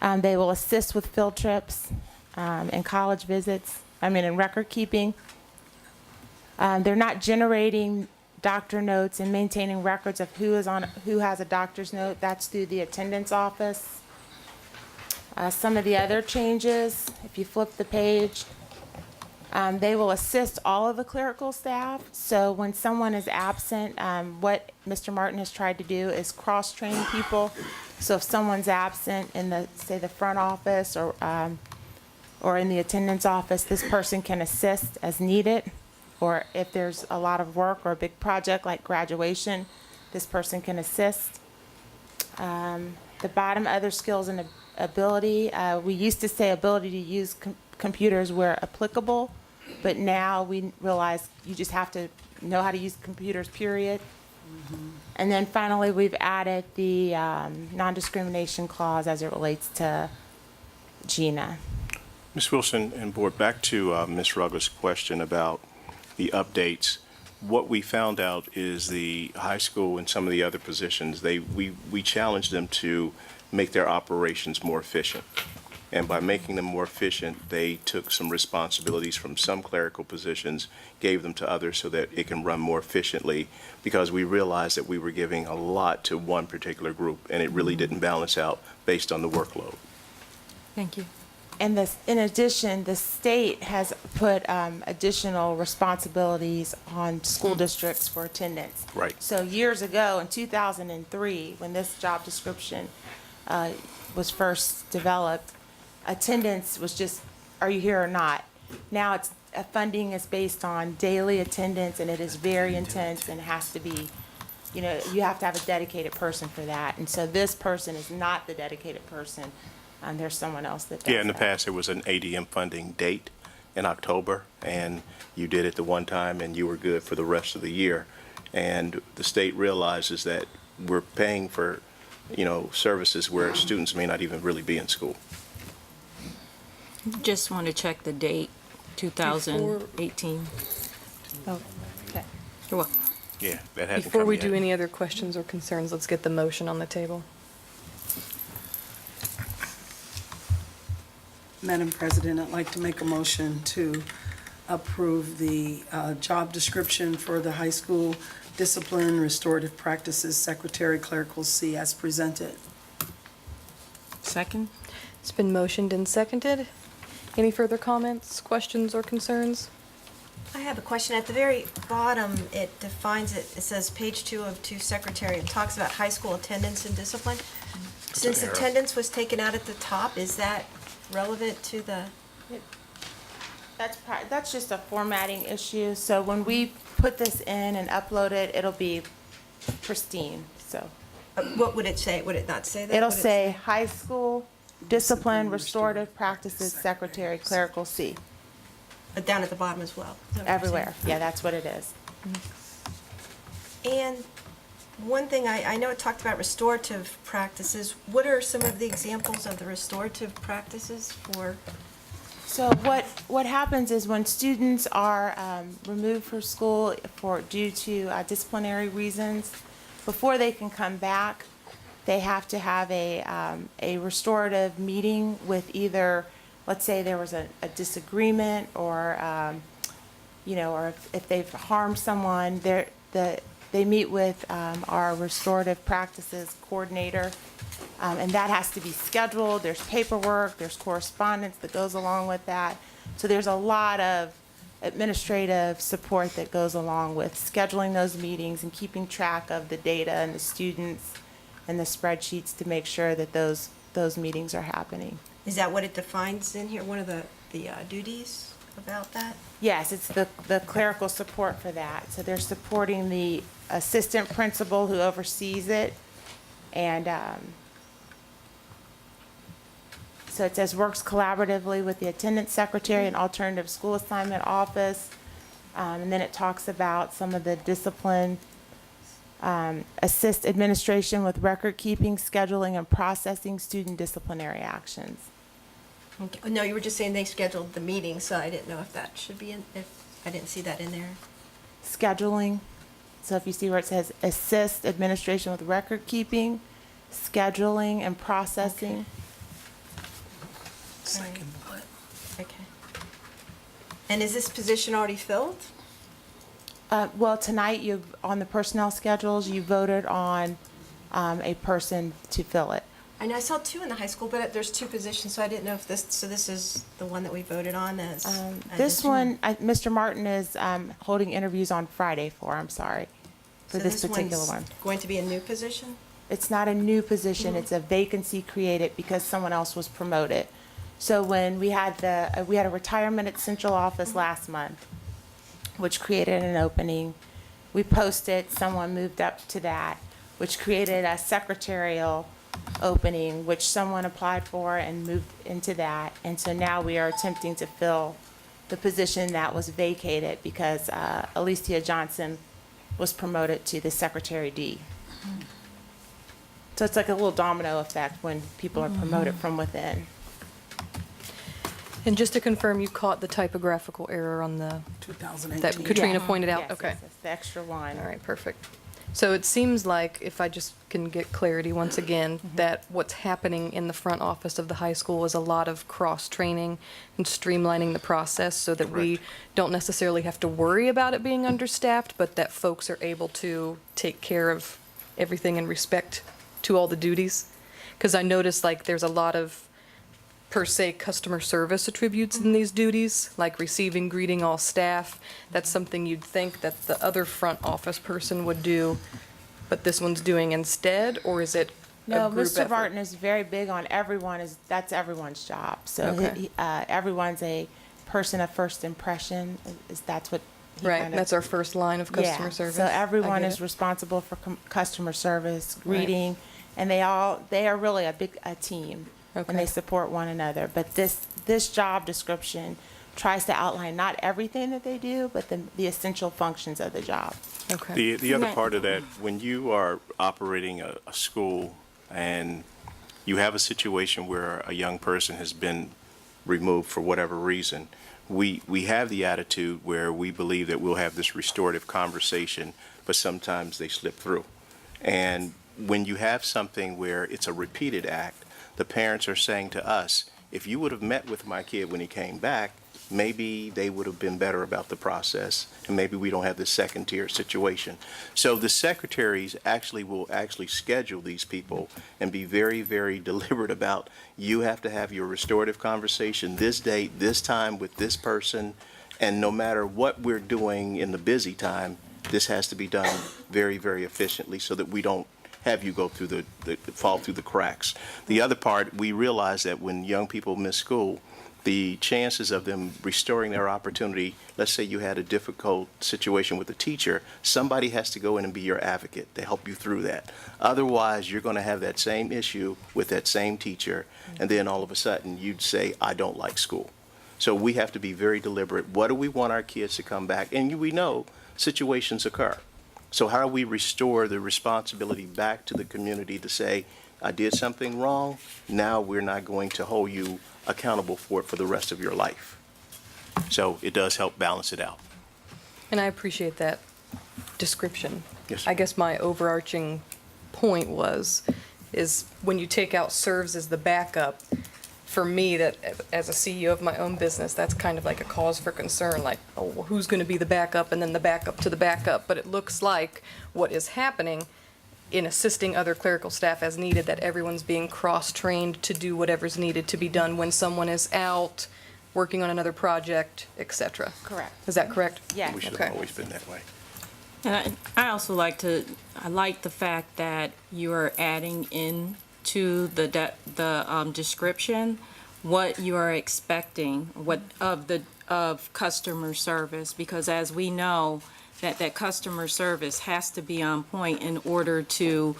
They will assist with field trips and college visits, and record keeping. They're not generating doctor notes and maintaining records of who has a doctor's note. That's through the attendance office. Some of the other changes, if you flip the page, they will assist all of the clerical staff. So when someone is absent, what Mr. Martin has tried to do is cross-train people. So if someone's absent in the front office or in the attendance office, this person can assist as needed. Or if there's a lot of work or a big project like graduation, this person can assist. The bottom, other skills and ability, we used to say ability to use computers where applicable, but now we realize you just have to know how to use computers, period. And then finally, we've added the non-discrimination clause as it relates to Gina. Ms. Wilson and Board, back to Ms. Ruggles' question about the updates. What we found out is the high school and some of the other positions, we challenged them to make their operations more efficient. And by making them more efficient, they took some responsibilities from some clerical positions, gave them to others so that it can run more efficiently, because we realized that we were giving a lot to one particular group, and it really didn't balance out based on the workload. Thank you. And in addition, the state has put additional responsibilities on school districts for attendance. Right. So years ago, in 2003, when this job description was first developed, attendance was just, are you here or not? Now funding is based on daily attendance, and it is very intense and has to be, you have to have a dedicated person for that. And so this person is not the dedicated person. There's someone else that does Yeah, in the that. past, there was an ADM funding date in October, and you did it the one time, and you were good for the rest of the year. And the state realizes that we're paying for, services where students may not even really be in school. Just want to check the date, 2018. Oh, okay. You're welcome. Yeah, that hasn't Before come we yet. do any other questions or concerns, let's get the motion on the table. Madam President, I'd like to make a motion to approve the job description for the high school discipline restorative practices secretary clerical C as presented. Second? It's been motioned and seconded. Any further comments, questions, or concerns? I have a question. At the very bottom, it defines it, it says page 2 of 2 secretary. It talks about high school attendance and discipline. Since an error. attendance was taken out at the top, is that relevant to the? That's just a formatting issue. So when we put this in and upload it, it'll be pristine. So What would it say? Would it not say that? it'll Would it say high school discipline restorative practices secretary clerical C. down at the bottom as well? Is that what you're saying? Everywhere. Yeah, that's what it is. And one thing, I know it talked about restorative practices. What are some of the examples of the restorative practices for? So what happens is when students are removed from school due to disciplinary reasons, before they can come back, they have to have a restorative meeting with either, let's say there was a disagreement or, or if they've harmed someone, they meet with our restorative practices coordinator, and that has to be scheduled. There's paperwork, there's correspondence that goes along with that. So there's a lot of administrative support that goes along with scheduling those meetings and keeping track of the data and the students and the spreadsheets to make sure that those meetings are happening. Is that what it defines in here, one of the duties about that? Yes, it's the clerical support for that. So they're supporting the assistant principal who oversees it. And so it says works collaboratively with the attendance secretary and alternative school assignment office. And then it talks about some of the discipline, assist administration with record keeping, scheduling, and processing student disciplinary actions. Okay. No, you were just saying they scheduled the meeting, so I didn't know if that should be in, if, I didn't see that in there. Scheduling. So if you see where it says assist administration with record keeping, scheduling and processing. Second what? Okay. And is this position already filled? Well, tonight on the personnel schedules, you voted on a person to fill it. I know I saw 2 in the high school, but there's 2 positions, so I didn't know if this, so this is the one that we voted on as. This one, Mr. Martin is holding interviews on Friday for, I'm sorry, for So this particular one's one. Going to be a new position? It's not a new position, it's a vacancy created because someone else was promoted. So when we had a retirement at central office last month, which created an opening. We posted, someone moved up to that, which created a secretarial opening, which someone applied for and moved into that. And so now we are attempting to fill the position that was vacated because Alicia Johnson was promoted to the Secretary D. So it's like a little domino effect when people are promoted from within. And just to confirm, you caught the typographical error on the, 2018. that Katrina pointed out? Yes, Okay. yes, yes, the extra line. All right, perfect. So it seems like, if I just can get clarity once again, that what's happening in the front office of the high school is a lot of cross-training and streamlining the process so that we don't necessarily have to worry about it being understaffed, but that folks are able to take care of everything in respect to all the duties. Because I noticed like there's a lot of per se customer service attributes in these duties, like receiving, greeting all staff. That's something you'd think that the other front office person would do, but this one's doing instead, or is it a No, group Mr. effort? Barton is very big on that's everyone's job. So Okay. everyone's a person of first impression, that's what he Right, kind of. that's our first line of customer Yeah, service. so everyone I get is it. responsible for customer service, Right. greeting, and they are really a team. And Okay. they support one another. But this job description tries to outline not everything that they do, but the essential functions of the job. Okay. The other Right. part of that, when you are operating a school and you have a situation where a young person has been removed for whatever reason, we have the attitude where we believe that we'll have this restorative conversation, but sometimes they slip through. And when you have something where it's a repeated act, the parents are saying to us, if you would have met with my kid when he came back, maybe they would have been better about the process, and maybe we don't have this second-tier situation. So the secretaries will schedule these people and be very, very deliberate about, you have to have your restorative conversation this date, this time with this person, and no matter what we're doing in the busy time, this has to be done very, very efficiently so that we don't have you go through fall through the cracks. The other part, we realize that when young people miss school, the chances of them restoring their opportunity, let's say you had a difficult situation with a teacher, somebody has to go in and be your advocate to help you through that. Otherwise, you're going to have that same issue with that same teacher, and then all of a sudden you'd say, I don't like school. So we have to be very deliberate. What do we want our kids to come back? And we know situations occur. So how do we restore the responsibility back to the community to say, I did something wrong, now we're not going to hold you accountable for it for the rest of your life. So it does help balance it out. And I appreciate that description. Yes. I guess my overarching point is when you take out serves as the backup, for me, that as a CEO of my own business, that's kind of like a cause for concern, like, oh, well, who's going to be the backup and then the backup to the backup? But it looks like what is happening in assisting other clerical staff as needed, that everyone's being cross-trained to do whatever's needed to be done when someone is out working on another project, etc. Correct. Is that correct? Yeah. We should Okay. have always been that way. And I also like the fact that you are adding in to the description what you are expecting of customer service, because as we know that customer service has to be on point in order to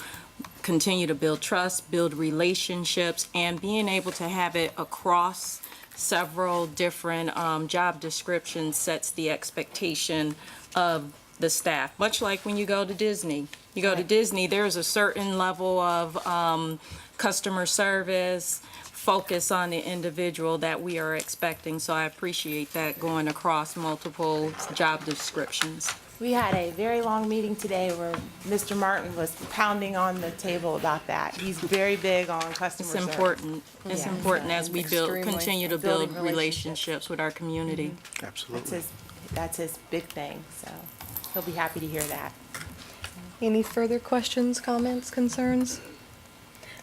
continue to build trust, build relationships, and being able to have it across several different job descriptions sets the expectation of the staff. Much like when you go to Disney. There's a certain level of customer service focus on the individual that we are expecting. So I appreciate that going across multiple job descriptions. We had a very long meeting today where Mr. Martin was pounding on the table about that. He's very big on customer It's service. important. It's Yeah. important as we Extremely. continue to Building build relationships with our community. Absolutely. That's his big thing, so he'll be happy to hear that. Any further questions, comments, concerns?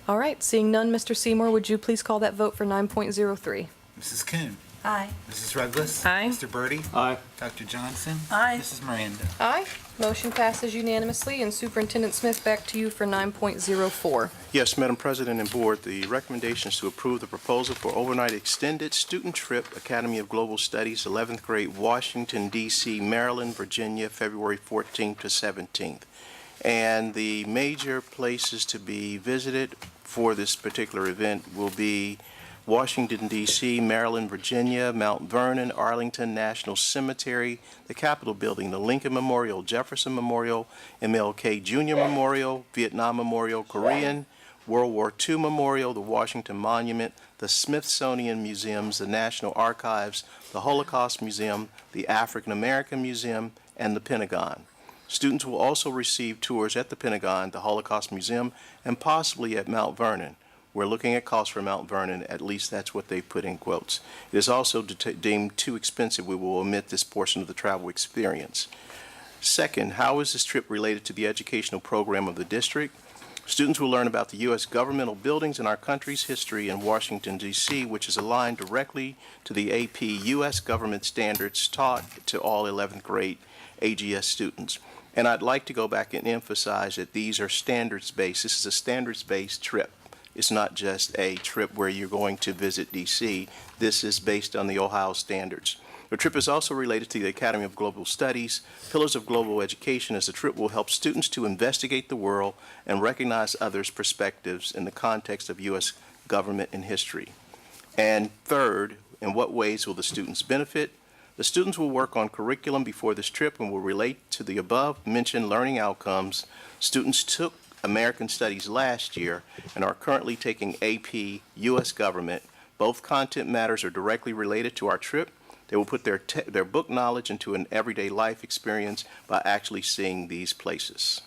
All right, seeing none, Mr. Seymour, would you please call that vote for 9.03? Mrs. Kuhn. Aye. Mrs. Ruggles. Aye. Mr. Birdie. Aye. Dr. Johnson. Aye. Mrs. Miranda. Aye. Motion passes unanimously, and Superintendent Smith, back to you for 9.04. Yes, Madam President and Board, the recommendation is to approve the proposal for overnight extended student trip, Academy of Global Studies, 11th grade, Washington, D.C., Maryland, Virginia, February 14th to 17th. And the major places to be visited for this particular event will be Washington, D.C., Maryland, Virginia, Mount Vernon, Arlington National Cemetery, the Capitol Building, the Lincoln Memorial, Jefferson Memorial, MLK Jr. Memorial, Vietnam Memorial, Korean, World War II Memorial, the Washington Monument, the Smithsonian Museums, the National Archives, the Holocaust Museum, the African American Museum, and the Pentagon. Students will also receive tours at the Pentagon, the Holocaust Museum, and possibly at Mount Vernon. We're looking at costs for Mount Vernon, at least that's what they put in quotes. It is also deemed too expensive. We will omit this portion of the travel experience. Second, how is this trip related to the educational program of the district? Students will learn about the U.S. governmental buildings and our country's history in Washington, D.C., which is aligned directly to the AP U.S. government standards taught to all 11th grade AGS students. And I'd like to go back and emphasize that these are standards-based. This is a standards-based trip. It's not just a trip where you're going to visit D.C. This is based on the Ohio standards. The trip is also related to the Academy of Global Studies, Pillars of Global Education, as the trip will help students to investigate the world and recognize others' perspectives in the context of U.S. government and history. And third, in what ways will the students benefit? The students will work on curriculum before this trip and will relate to the above-mentioned learning outcomes. Students took American Studies last year and are currently taking AP U.S. Government. Both content matters are directly related to our trip. They will put their book knowledge into an everyday life experience by actually seeing these places.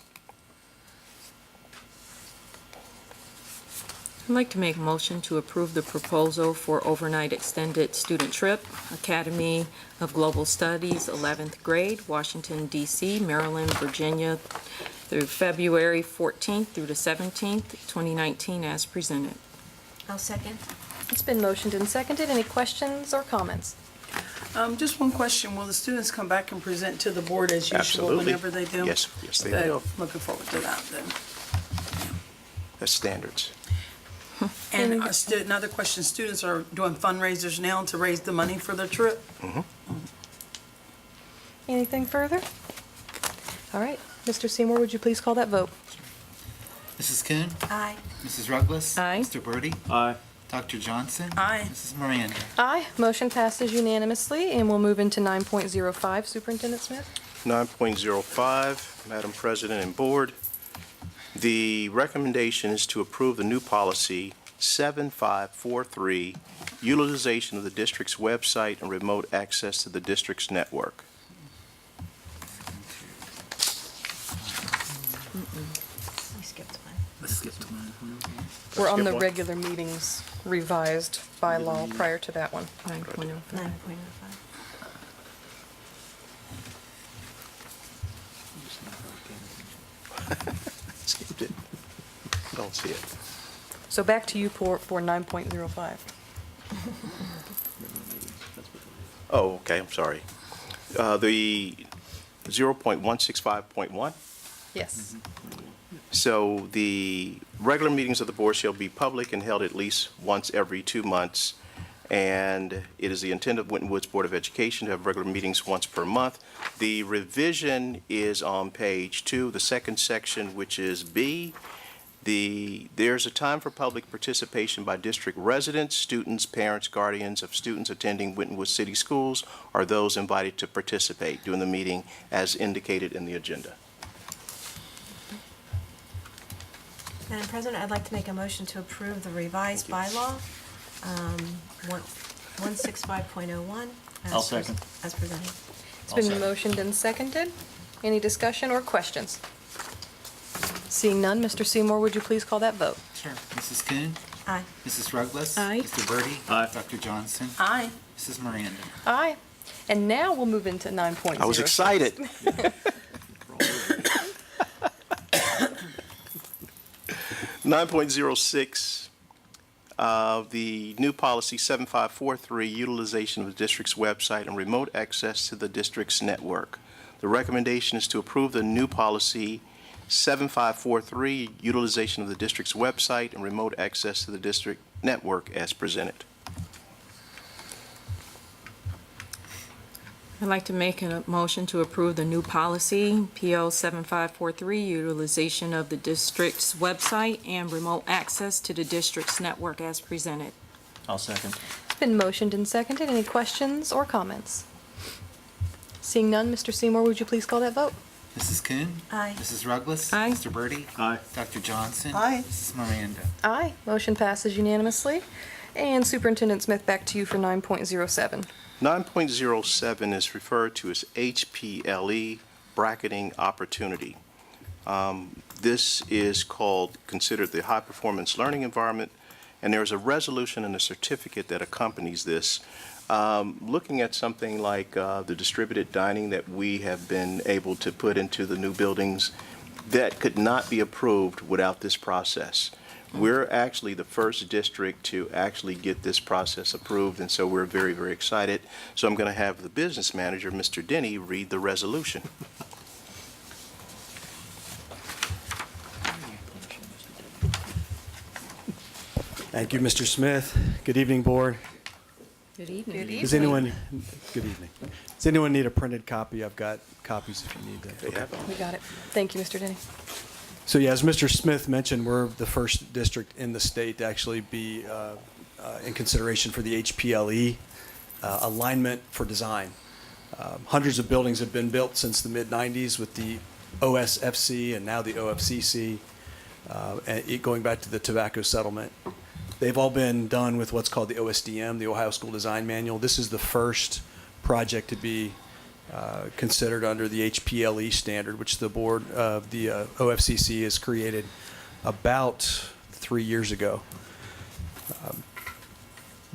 I'd like to make a motion to approve the proposal for overnight extended student trip, Academy of Global Studies, 11th grade, Washington, D.C., Maryland, Virginia, through February 14th through the 17th, 2019, as presented. I'll second. It's been motioned and seconded. Any questions or comments? Just one question. Will the students come back and present to the board as usual Absolutely. whenever they do? Yes, they Okay, will. Looking forward to that then. That's standards. And another question, students are doing fundraisers now to raise the money for their trip? Anything further? All right, Mr. Seymour, would you please call that vote? Mrs. Kuhn. Aye. Mrs. Ruggles. Aye. Mr. Birdie. Aye. Dr. Johnson. Aye. Mrs. Miranda. Aye. Motion passes unanimously, and we'll move into 9.05. Superintendent Smith? 9.05, Madam President and Board. The recommendation is to approve the new policy 7543, utilization of the district's website and remote access to the district's network. We skipped one. We're on Skip the one. regular meetings revised bylaw prior to that one. 9.05. 9.05. Skipped it. Don't see it. So back to you for 9.05. Oh, okay, I'm sorry. The 0.165.1. Yes. So the regular meetings of the board shall be public and held at least once every 2 months. And it is the intent of Winton Woods Board of Education to have regular meetings once per month. The revision is on page 2, the second section, which is B. There's a time for public participation by district residents, students, parents, guardians of students attending Winton Woods City Schools, or those invited to participate during the meeting as indicated in the agenda. Madam President, I'd like to make a motion to approve the revised bylaw 165.01. I'll second. As presented. It's been motioned and seconded. Any discussion or questions? Seeing none, Mr. Seymour, would you please call that vote? Sure. Mrs. Kuhn? Aye. Mrs. Ruggles? Aye. Mr. Birdie? Aye. Dr. Johnson? Aye. Mrs. Miranda? Aye. And now we'll move into 9.0. I was excited. 9.06, the new policy 7543, utilization of the district's website and remote access to the district's network. The recommendation is to approve the new policy 7543, utilization of the district's website and remote access to the district network as presented. I'd like to make a motion to approve the new policy, PL 7543, utilization of the district's website and remote access to the district's network as presented. I'll second. It's been motioned and seconded. Any questions or comments? Seeing none, Mr. Seymour, would you please call that vote? Mrs. Kuhn? Aye. Mrs. Ruggles? Aye. Mr. Birdie? Aye. Dr. Johnson? Aye. Mrs. Miranda? Aye. Motion passes unanimously. And Superintendent Smith, back to you for 9.07. 9.07 is referred to as HPLE, bracketing opportunity. This is considered the high performance learning environment, and there's a resolution and a certificate that accompanies this. Looking at something like the distributed dining that we have been able to put into the new buildings, that could not be approved without this process. We're actually the first district to actually get this process approved, and so we're very, very excited. So I'm going to have the business manager, Mr. Denny, read the resolution. Thank you, Mr. Smith. Good evening, Board. Good evening. Does anyone, good evening. Does anyone need a printed copy? I've got copies if you need them. They have them. We got it. Thank you, Mr. Denny. So yeah, as Mr. Smith mentioned, we're the first district in the state to actually be in consideration for the HPLE alignment for design. Hundreds of buildings have been built since the mid-90s with the OSFC and now the OFCC, and going back to the tobacco settlement. They've all been done with what's called the OSDM, the Ohio School Design Manual. This is the first project to be considered under the HPLE standard, which the board of the OFCC has created about 3 years ago.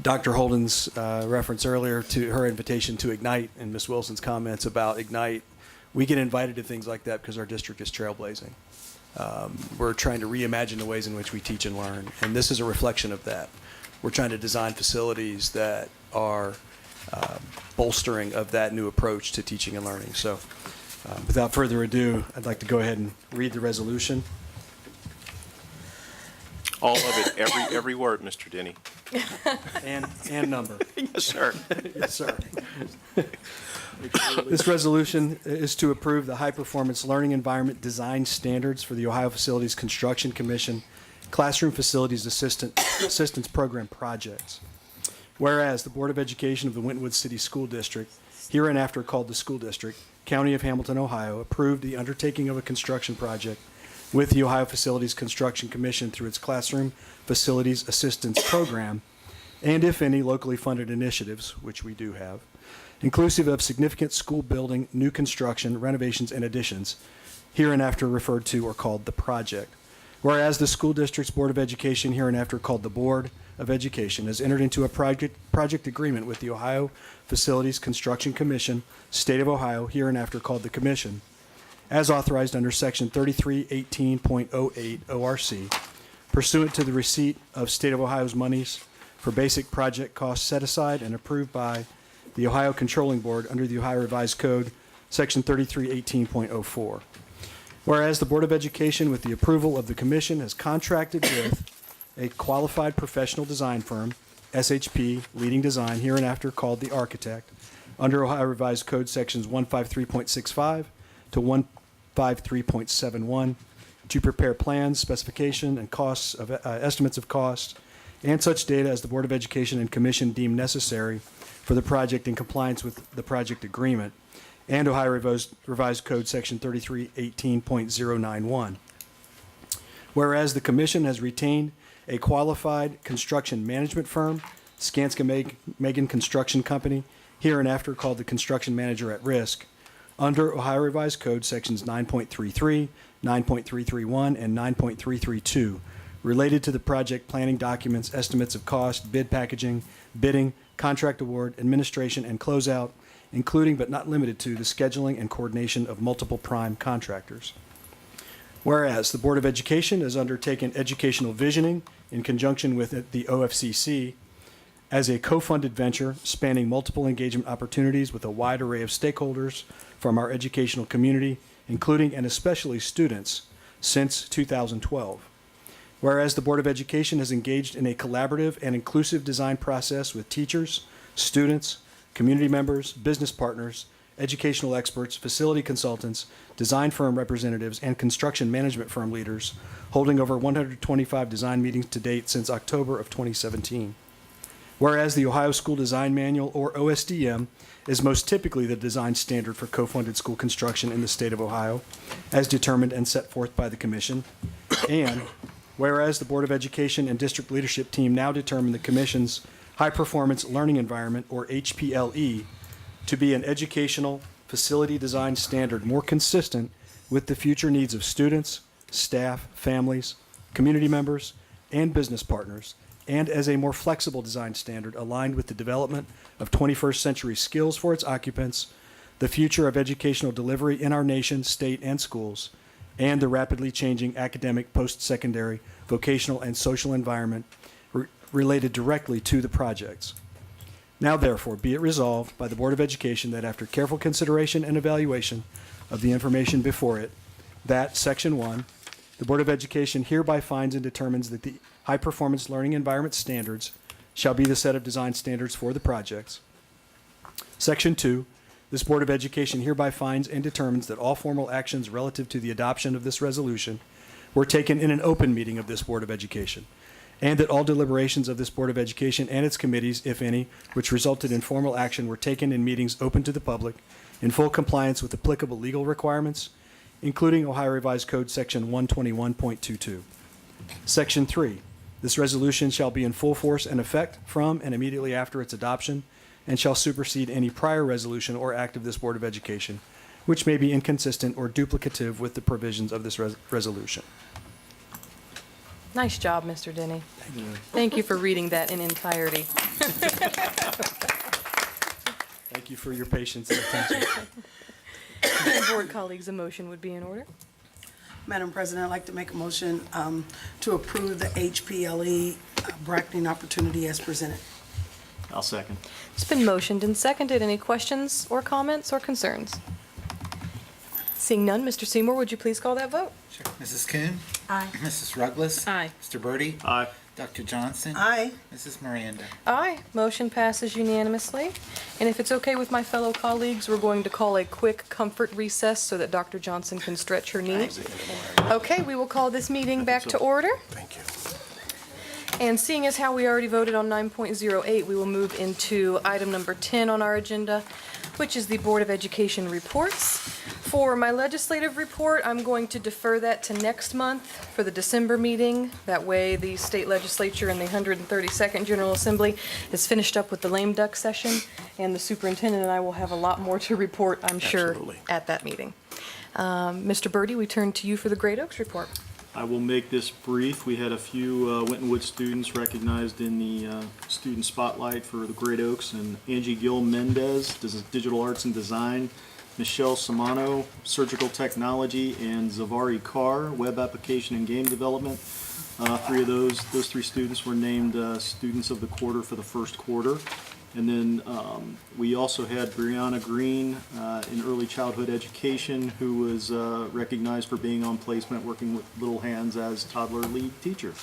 Dr. Holden's reference earlier to her invitation to Ignite and Ms. Wilson's comments about Ignite, we get invited to things like that because our district is trailblazing. We're trying to reimagine the ways in which we teach and learn, and this is a reflection of that. We're trying to design facilities that are bolstering of that new approach to teaching and learning. So without further ado, I'd like to go ahead and read the resolution. All of it, every word, Mr. Denny. And number. Yes, sir. Yes, sir. This resolution is to approve the high-performance learning environment design standards for the Ohio Facilities Construction Commission Classroom Facilities Assistance Program projects. Whereas the Board of Education of the Winton Woods City School District, hereinafter called the School District, County of Hamilton, Ohio, approved the undertaking of a construction project with the Ohio Facilities Construction Commission through its Classroom Facilities Assistance Program, and if any locally funded initiatives, which we do have, inclusive of significant school building, new construction, renovations, and additions, hereinafter referred to or called the project. Whereas the school district's Board of Education, hereinafter called the Board of Education, has entered into a project agreement with the Ohio Facilities Construction Commission, State of Ohio, hereinafter called the Commission, as authorized under Section 3318.08 ORC, pursuant to the receipt of State of Ohio's monies for basic project costs set aside and approved by the Ohio Controlling Board under the Ohio Revised Code, Section 3318.04. Whereas the Board of Education, with the approval of the Commission, has contracted with a qualified professional design firm, SHP Leading Design, hereinafter called the Architect, under Ohio Revised Code Sections 153.65 to 153.71, to prepare plans, specification, and costs of estimates of costs, and such data as the Board of Education and Commission deem necessary for the project in compliance with the project agreement, and Ohio Revised Code Section 3318.091. Whereas the Commission has retained a qualified construction management firm, Skanska Megan Construction Company, hereinafter called the Construction Manager at Risk, under Ohio Revised Code Sections 9.33, 9.331, and 9.332, related to the project planning documents, estimates of cost, bid packaging, bidding, contract award, administration, and closeout, including but not limited to the scheduling and coordination of multiple prime contractors. Whereas the Board of Education has undertaken educational visioning in conjunction with the OFCC as a co-funded venture spanning multiple engagement opportunities with a wide array of stakeholders from our educational community, including and especially students, since 2012. Whereas the Board of Education has engaged in a collaborative and inclusive design process with teachers, students, community members, business partners, educational experts, facility consultants, design firm representatives, and construction management firm leaders, holding over 125 design meetings to date since October of 2017. Whereas the Ohio School Design Manual, or OSDM, is most typically the design standard for co-funded school construction in the state of Ohio, as determined and set forth by the Commission. And whereas the Board of Education and district leadership team now determine the Commission's High Performance Learning Environment, or HPLE, to be an educational facility design standard more consistent with the future needs of students, staff, families, community members, and business partners, and as a more flexible design standard aligned with the development of 21st century skills for its occupants, the future of educational delivery in our nation, state, and schools, and the rapidly changing academic, post-secondary, vocational, and social environment related directly to the projects. Now therefore, be it resolved by the Board of Education that after careful consideration and evaluation of the information before it, that Section 1, the Board of Education hereby finds and determines that the high-performance learning environment standards shall be the set of design standards for the projects. Section 2, this Board of Education hereby finds and determines that all formal actions relative to the adoption of this resolution were taken in an open meeting of this Board of Education, and that all deliberations of this Board of Education and its committees, if any, which resulted in formal action were taken in meetings open to the public in full compliance with applicable legal requirements, including Ohio Revised Code Section 121.22. Section 3, this resolution shall be in full force and effect from and immediately after its adoption, and shall supersede any prior resolution or act of this Board of Education, which may be inconsistent or duplicative with the provisions of this resolution. Nice job, Mr. Denny. Thank you for reading that in entirety. Thank you for your patience and attention. Board colleagues, a motion would be in order. Madam President, I'd like to make a motion to approve the HPLE bracketing opportunity as presented. I'll second. It's been motioned and seconded. Any questions or comments or concerns? Seeing none, Mr. Seymour, would you please call that vote? Sure. Mrs. Kuhn? Aye. Mrs. Ruggles? Aye. Mr. Birdie? Aye. Dr. Johnson? Aye. Mrs. Miranda? Aye. Motion passes unanimously. And if it's okay with my fellow colleagues, we're going to call a quick comfort recess so that Dr. Johnson can stretch her knee. Okay, we will call this meeting back to order. Thank you. And seeing as how we already voted on 9.08, we will move into item number 10 on our agenda, which is the Board of Education reports. For my legislative report, I'm going to defer that to next month for the December meeting. That way, the state legislature and the 132nd General Assembly is finished up with the lame duck session, and the superintendent and I will have a lot more to report, I'm sure, Absolutely. at that meeting. Mr. Birdie, we turn to you for the Great Oaks report. I will make this brief. We had a few Winton Woods students recognized in the student spotlight for the Great Oaks, and Angie Gil Mendez, Digital Arts and Design, Michelle Samano, Surgical Technology, and Zavari Carr, Web Application and Game Development. Three of those three students were named Students of the Quarter for the first quarter. And then we also had Brianna Green in Early Childhood Education, who was recognized for being on placement working with Little Hands as toddler lead teacher.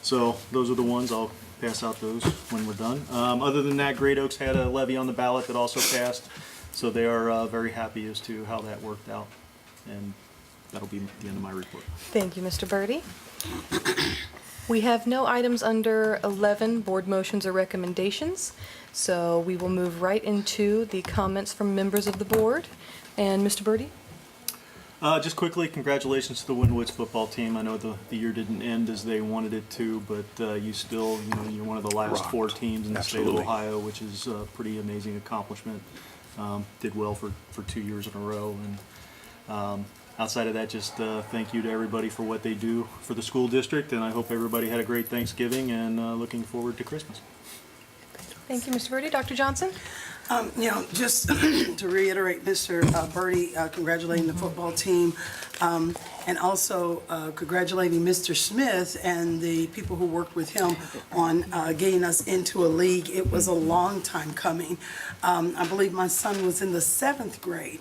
So those are the ones. I'll pass out those when we're done. Other than that, Great Oaks had a levy on the ballot that also passed. So they are very happy as to how that worked out. And that'll be the end of my report. Thank you, Mr. Birdie. We have no items under 11, board motions or recommendations. So we will move right into the comments from members of the board. And Mr. Birdie? Just quickly, congratulations to the Winton Woods football team. I know the year didn't end as they wanted it to, but you still, you're one of the last four teams in the state of Ohio, which is a pretty amazing accomplishment. Did well for 2 years in a row. And outside of that, just thank you to everybody for what they do for the school district, and I hope everybody had a great Thanksgiving and looking forward to Christmas. Thank you, Mr. Birdie. Dr. Johnson? Just to reiterate, Mr. Birdie congratulating the football team, and also congratulating Mr. Smith and the people who worked with him on getting us into a league. It was a long time coming. I believe my son was in the 7th grade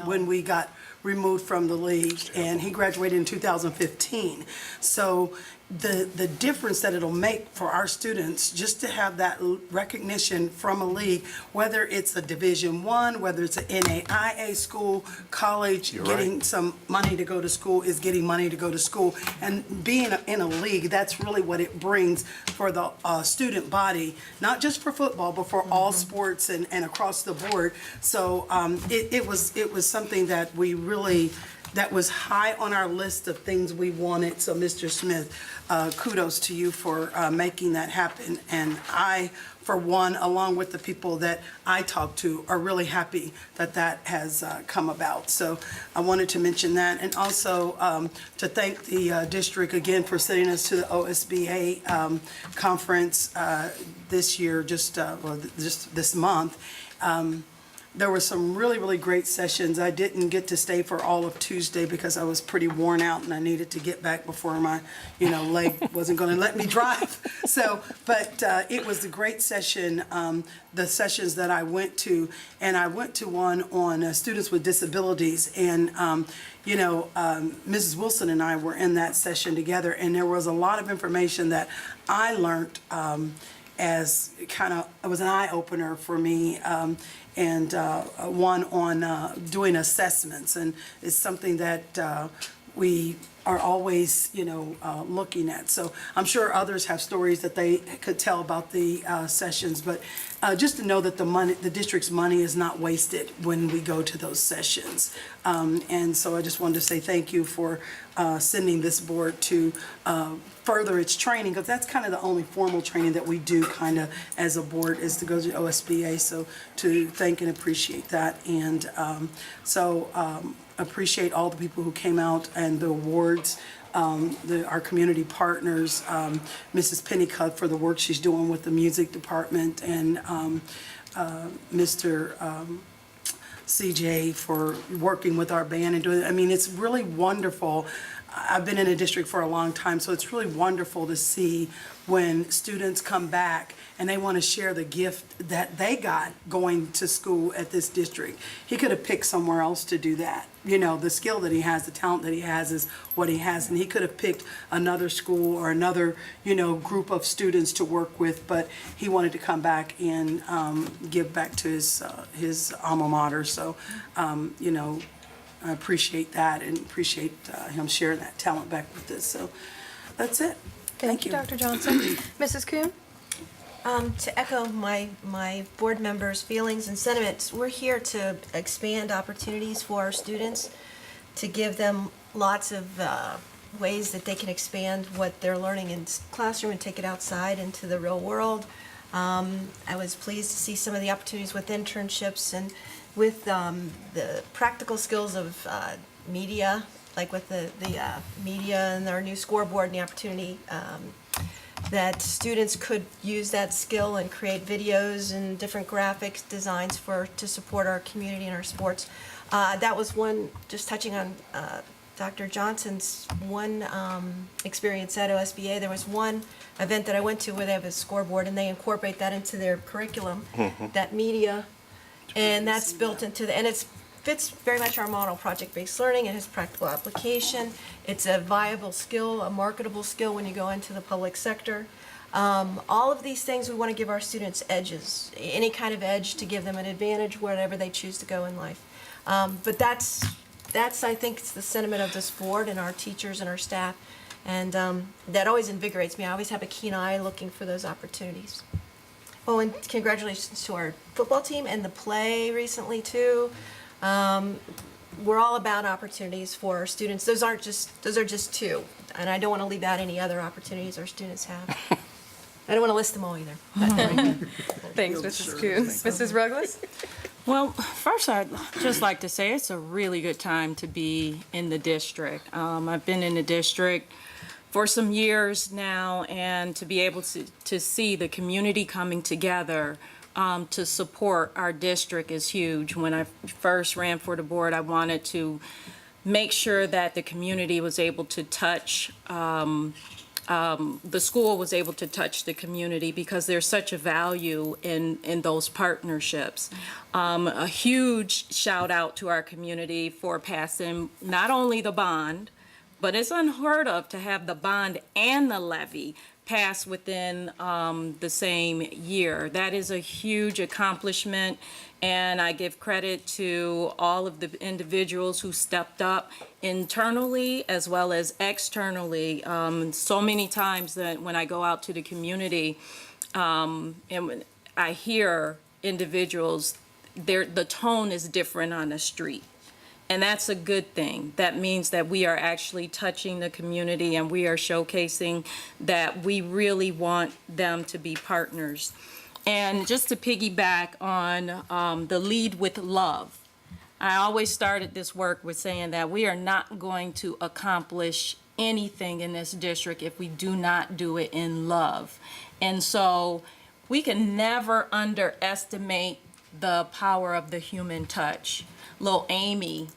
when we got removed from the league, and he graduated in 2015. So the difference that it'll make for our students just to have that recognition from a league, whether it's a Division I, whether it's an NAIA school, college, getting some money to go to school is getting money to go to school. And being in a league, that's really what it brings for the student body, not just for football, but for all sports and across the board. So it was something that we really, that was high on our list of things we wanted. So Mr. Smith, kudos to you for making that happen. And I, for one, along with the people that I talk to, are really happy that that has come about. So I wanted to mention that, and also to thank the district again for sending us to the OSBA conference this year, just this month. There were some really, really great sessions. I didn't get to stay for all of Tuesday because I was pretty worn out and I needed to get back before my, leg wasn't going to let me drive. So, but it was a great session, the sessions that I went to, and I went to one on students with disabilities, and Mrs. Wilson and I were in that session together, and there was a lot of information that I learned as it was an eye-opener for me, and one on doing assessments, and it's something that we are always, looking at. So I'm sure others have stories that they could tell about the sessions, but just to know that the district's money is not wasted when we go to those sessions. And so I just wanted to say thank you for sending this board to further its training, because that's kind of the only formal training that we do kind of as a board, is to go to OSBA. So to thank and appreciate that. And appreciate all the people who came out and the awards, our community partners, Mrs. Pennycutt for the work she's doing with the music department, and Mr. CJ for working with our band and doing, it's really wonderful. I've been in a district for a long time, so it's really wonderful to see when students come back and they want to share the gift that they got going to school at this district. He could have picked somewhere else to do that. The skill that he has, the talent that he has is what he has, and he could have picked another school or another, group of students to work with, but he wanted to come back and give back to his alma mater. So, I appreciate that and appreciate him sharing that talent back with us. So that's it. Thank you, Dr. Johnson. Mrs. Kuhn? To echo my board members' feelings and sentiments, we're here to expand opportunities for our students, to give them lots of ways that they can expand what they're learning in classroom and take it outside into the real world. I was pleased to see some of the opportunities with internships and with the practical skills of media, like with the media and our new scoreboard, and the opportunity that students could use that skill and create videos and different graphics designs to support our community and our sports. That was one, just touching on Dr. Johnson's one experience at OSBA. There was one event that I went to where they have a scoreboard and they incorporate that into their curriculum, that media, and that's built into and it fits very much our model, project-based learning. It has practical application. It's a viable skill, a marketable skill when you go into the public sector. All of these things we want to give our students edges, any kind of edge to give them an advantage wherever they choose to go in life. But that's I think it's the sentiment of this board and our teachers and our staff, and that always invigorates me. I always have a keen eye looking for those opportunities. Oh, and congratulations to our football team and the play recently too. we're all about opportunities for our students. Those are just two, and I don't want to leave out any other opportunities our students have. I don't want to list them all either. Thanks, Mrs. Coons. Mrs. Ruggles? Well, first, I'd just like to say it's a really good time to be in the district. I've been in the district for some years now, and to be able to see the community coming together to support our district is huge. When I first ran for the board, I wanted to make sure that the community was able to touch the school was able to touch the community, because there's such a value in those partnerships. A huge shout out to our community for passing not only the bond, but it's unheard of to have the bond and the levy pass within the same year. That is a huge accomplishment, and I give credit to all of the individuals who stepped up internally as well as externally. So many times that when I go out to the community and when I hear individuals, the tone is different on the street. And that's a good thing. That means that we are actually touching the community, and we are showcasing that we really want them to be partners. And just to piggyback on the lead with love, I always started this work with saying that we are not going to accomplish anything in this district if we do not do it in love. And so we can never underestimate the power of the human touch. Little Amy,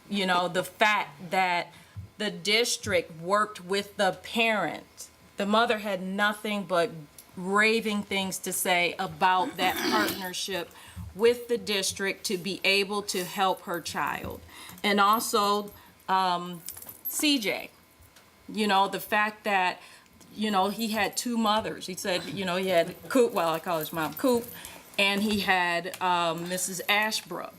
you know, the fact that the district worked with the parent. The mother had nothing but raving things to say about that partnership with the district to be able to help her child. And also CJ, you know, the fact that, you know, he had two mothers. He said, you know, he had Coop, well, I call his mom Coop, and he had Mrs. Ashbrook.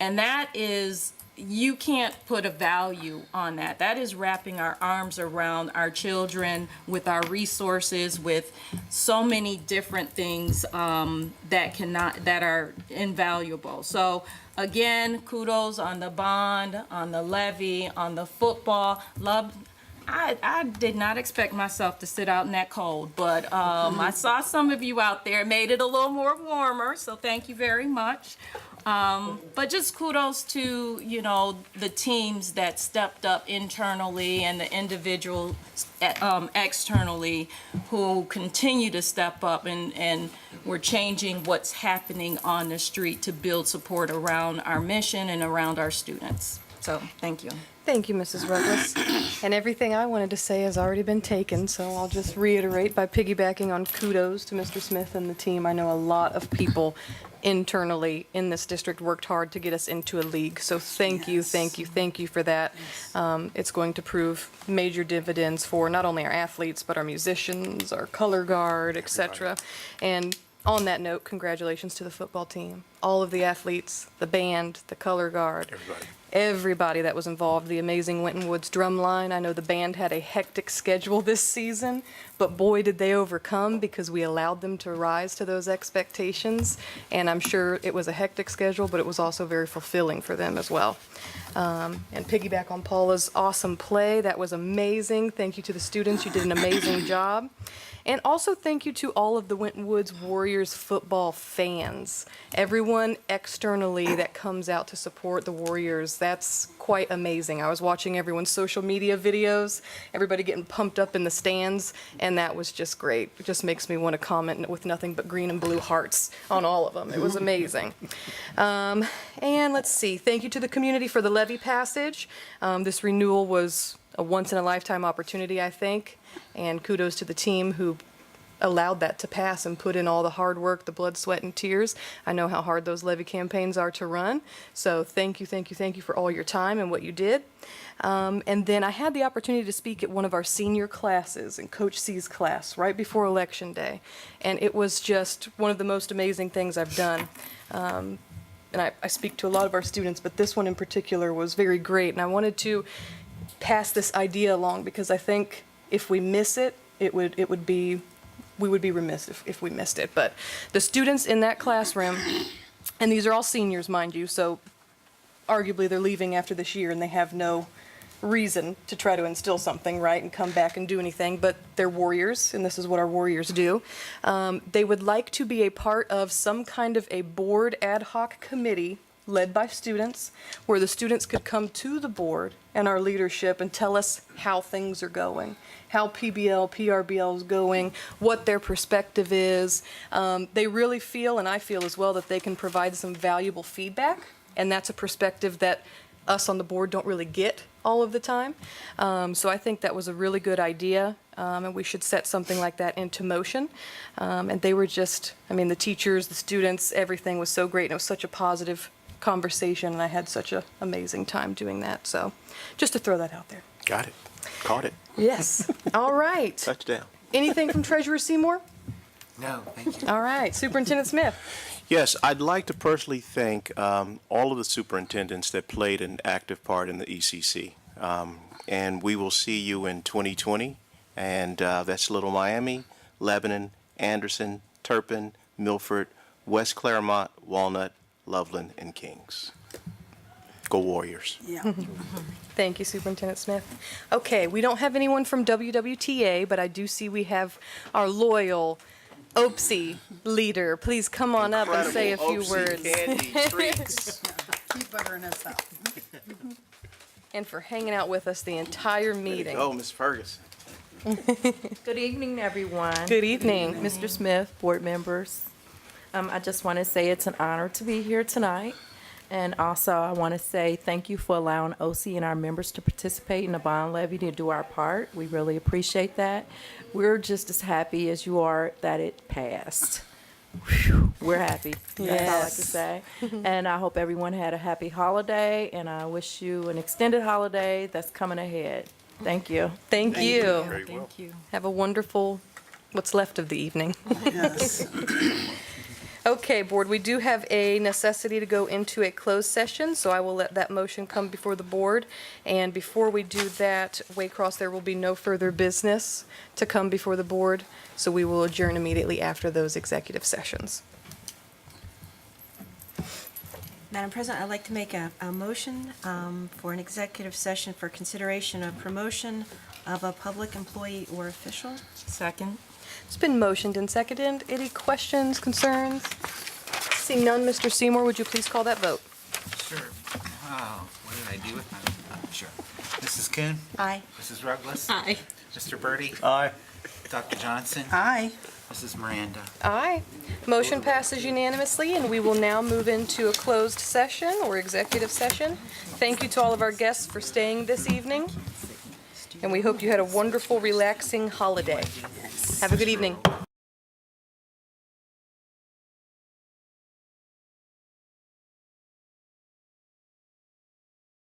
And that is, you can't put a value on that. That is wrapping our arms around our children with our resources, with so many different things that are invaluable. So again, kudos on the bond, on the levy, on the football. I did not expect myself to sit out in that cold, but I saw some of you out there, made it a little more warmer, so thank you very much. But just kudos to, you know, the teams that stepped up internally and the individuals externally who continue to step up, and we're changing what's happening on the street to build support around our mission and around our students. So thank you. Thank you, Mrs. Ruggles. And everything I wanted to say has already been taken, so I'll just reiterate by piggybacking on kudos to Mr. Smith and the team. I know a lot of people internally in this district worked hard to get us into a league, so thank you for that. It's going to prove major dividends for not only our athletes, but our musicians, our color guard, etc. And on that note, congratulations to the football team, all of the athletes, the band, the color guard. Everybody that was involved, the amazing Winton Woods drum line. I know the band had a hectic schedule this season, but boy, did they overcome, because we allowed them to rise to those expectations. And I'm sure it was a hectic schedule, but it was also very fulfilling for them as well. And piggyback on Paula's awesome play. That was amazing. Thank you to the students. You did an amazing job. And also thank you to all of the Winton Woods Warriors football fans. Everyone externally that comes out to support the Warriors, that's quite amazing. I was watching everyone's social media videos, everybody getting pumped up in the stands, and that was just great. It just makes me want to comment with nothing but green and blue hearts on all of them. It was amazing. And let's see, thank you to the community for the levy passage. This renewal was a once-in-a-lifetime opportunity, I think, and kudos to the team who allowed that to pass and put in all the hard work, the blood, sweat, and tears. I know how hard those levy campaigns are to run, so thank you for all your time and what you did. And then I had the opportunity to speak at one of our senior classes, in Coach C's class, right before Election Day, and it was just one of the most amazing things I've done. And I speak to a lot of our students, but this one in particular was very great, and I wanted to pass this idea along, because I think if we miss it, we would be remiss if we missed it. But the students in that classroom, and these are all seniors, mind you, so arguably they're leaving after this year and they have no reason to try to instill something, right, and come back and do anything, but they're warriors, and this is what our warriors do. They would like to be a part of some kind of a board ad hoc committee led by students, where the students could come to the board and our leadership and tell us how things are going, how PBL, PRBL is going, what their perspective is. They really feel, and I feel as well, that they can provide some valuable feedback, and that's a perspective that us on the board don't really get all of the time. So I think that was a really good idea, and we should set something like that into motion. And they were just, I mean, the teachers, the students, everything was so great, and it was such a positive conversation, and I had such an amazing time doing that. So just to throw that out there. Got it. Caught it. Yes. All right. Touchdown. Anything from Treasurer Seymour? No, thank you. All right. Superintendent Smith. Yes, I'd like to personally thank all of the superintendents that played an active part in the ECC. And we will see you in 2020. And that's Little Miami, Lebanon, Anderson, Turpin, Milford, West Claremont, Walnut, Loveland, and Kings. Go Warriors. Yeah. Thank you, Superintendent Smith. Okay, we don't have anyone from WWTA, but I do see we have our loyal OPSI leader. Please come on up and say a few words. Candy, treats. Keep buttering us up. And for hanging out with us the entire meeting. Oh, Ms. Ferguson. Good evening, everyone. Good evening. Mr. Smith, board members. I just want to say it's an honor to be here tonight. And also, I want to say thank you for allowing OC and our members to participate in the bond levy to do our part. We really appreciate that. We're just as happy as you are that it passed. Whew, we're happy. That's all I can say. And I hope everyone had a happy holiday, and I wish you an extended holiday that's coming ahead. Thank you. Thank you. Very well. Thank you. Have a wonderful, what's left of the evening. Yes. Okay, board, we do have a necessity to go into a closed session, so I will let that motion come before the board. And before we do that, Waycross, there will be no further business to come before the board, so we will adjourn immediately after those executive sessions. Madam President, I'd like to make a motion for an executive session for consideration of promotion of a public employee or official. Second. It's been motioned and seconded. Any questions, concerns? Seeing none, Mr. Seymour, would you please call that vote? Sure. Oh, what did I do with my, sure. Mrs. Kuhn? Aye. Mrs. Ruggles? Aye. Mr. Birdie? Aye. Dr. Johnson? Aye. Mrs. Miranda? Aye. Motion passes unanimously, and we will now move into a closed session or executive session. Thank you to all of our guests for staying this evening, and we hope you had a wonderful, relaxing holiday. Have a good evening.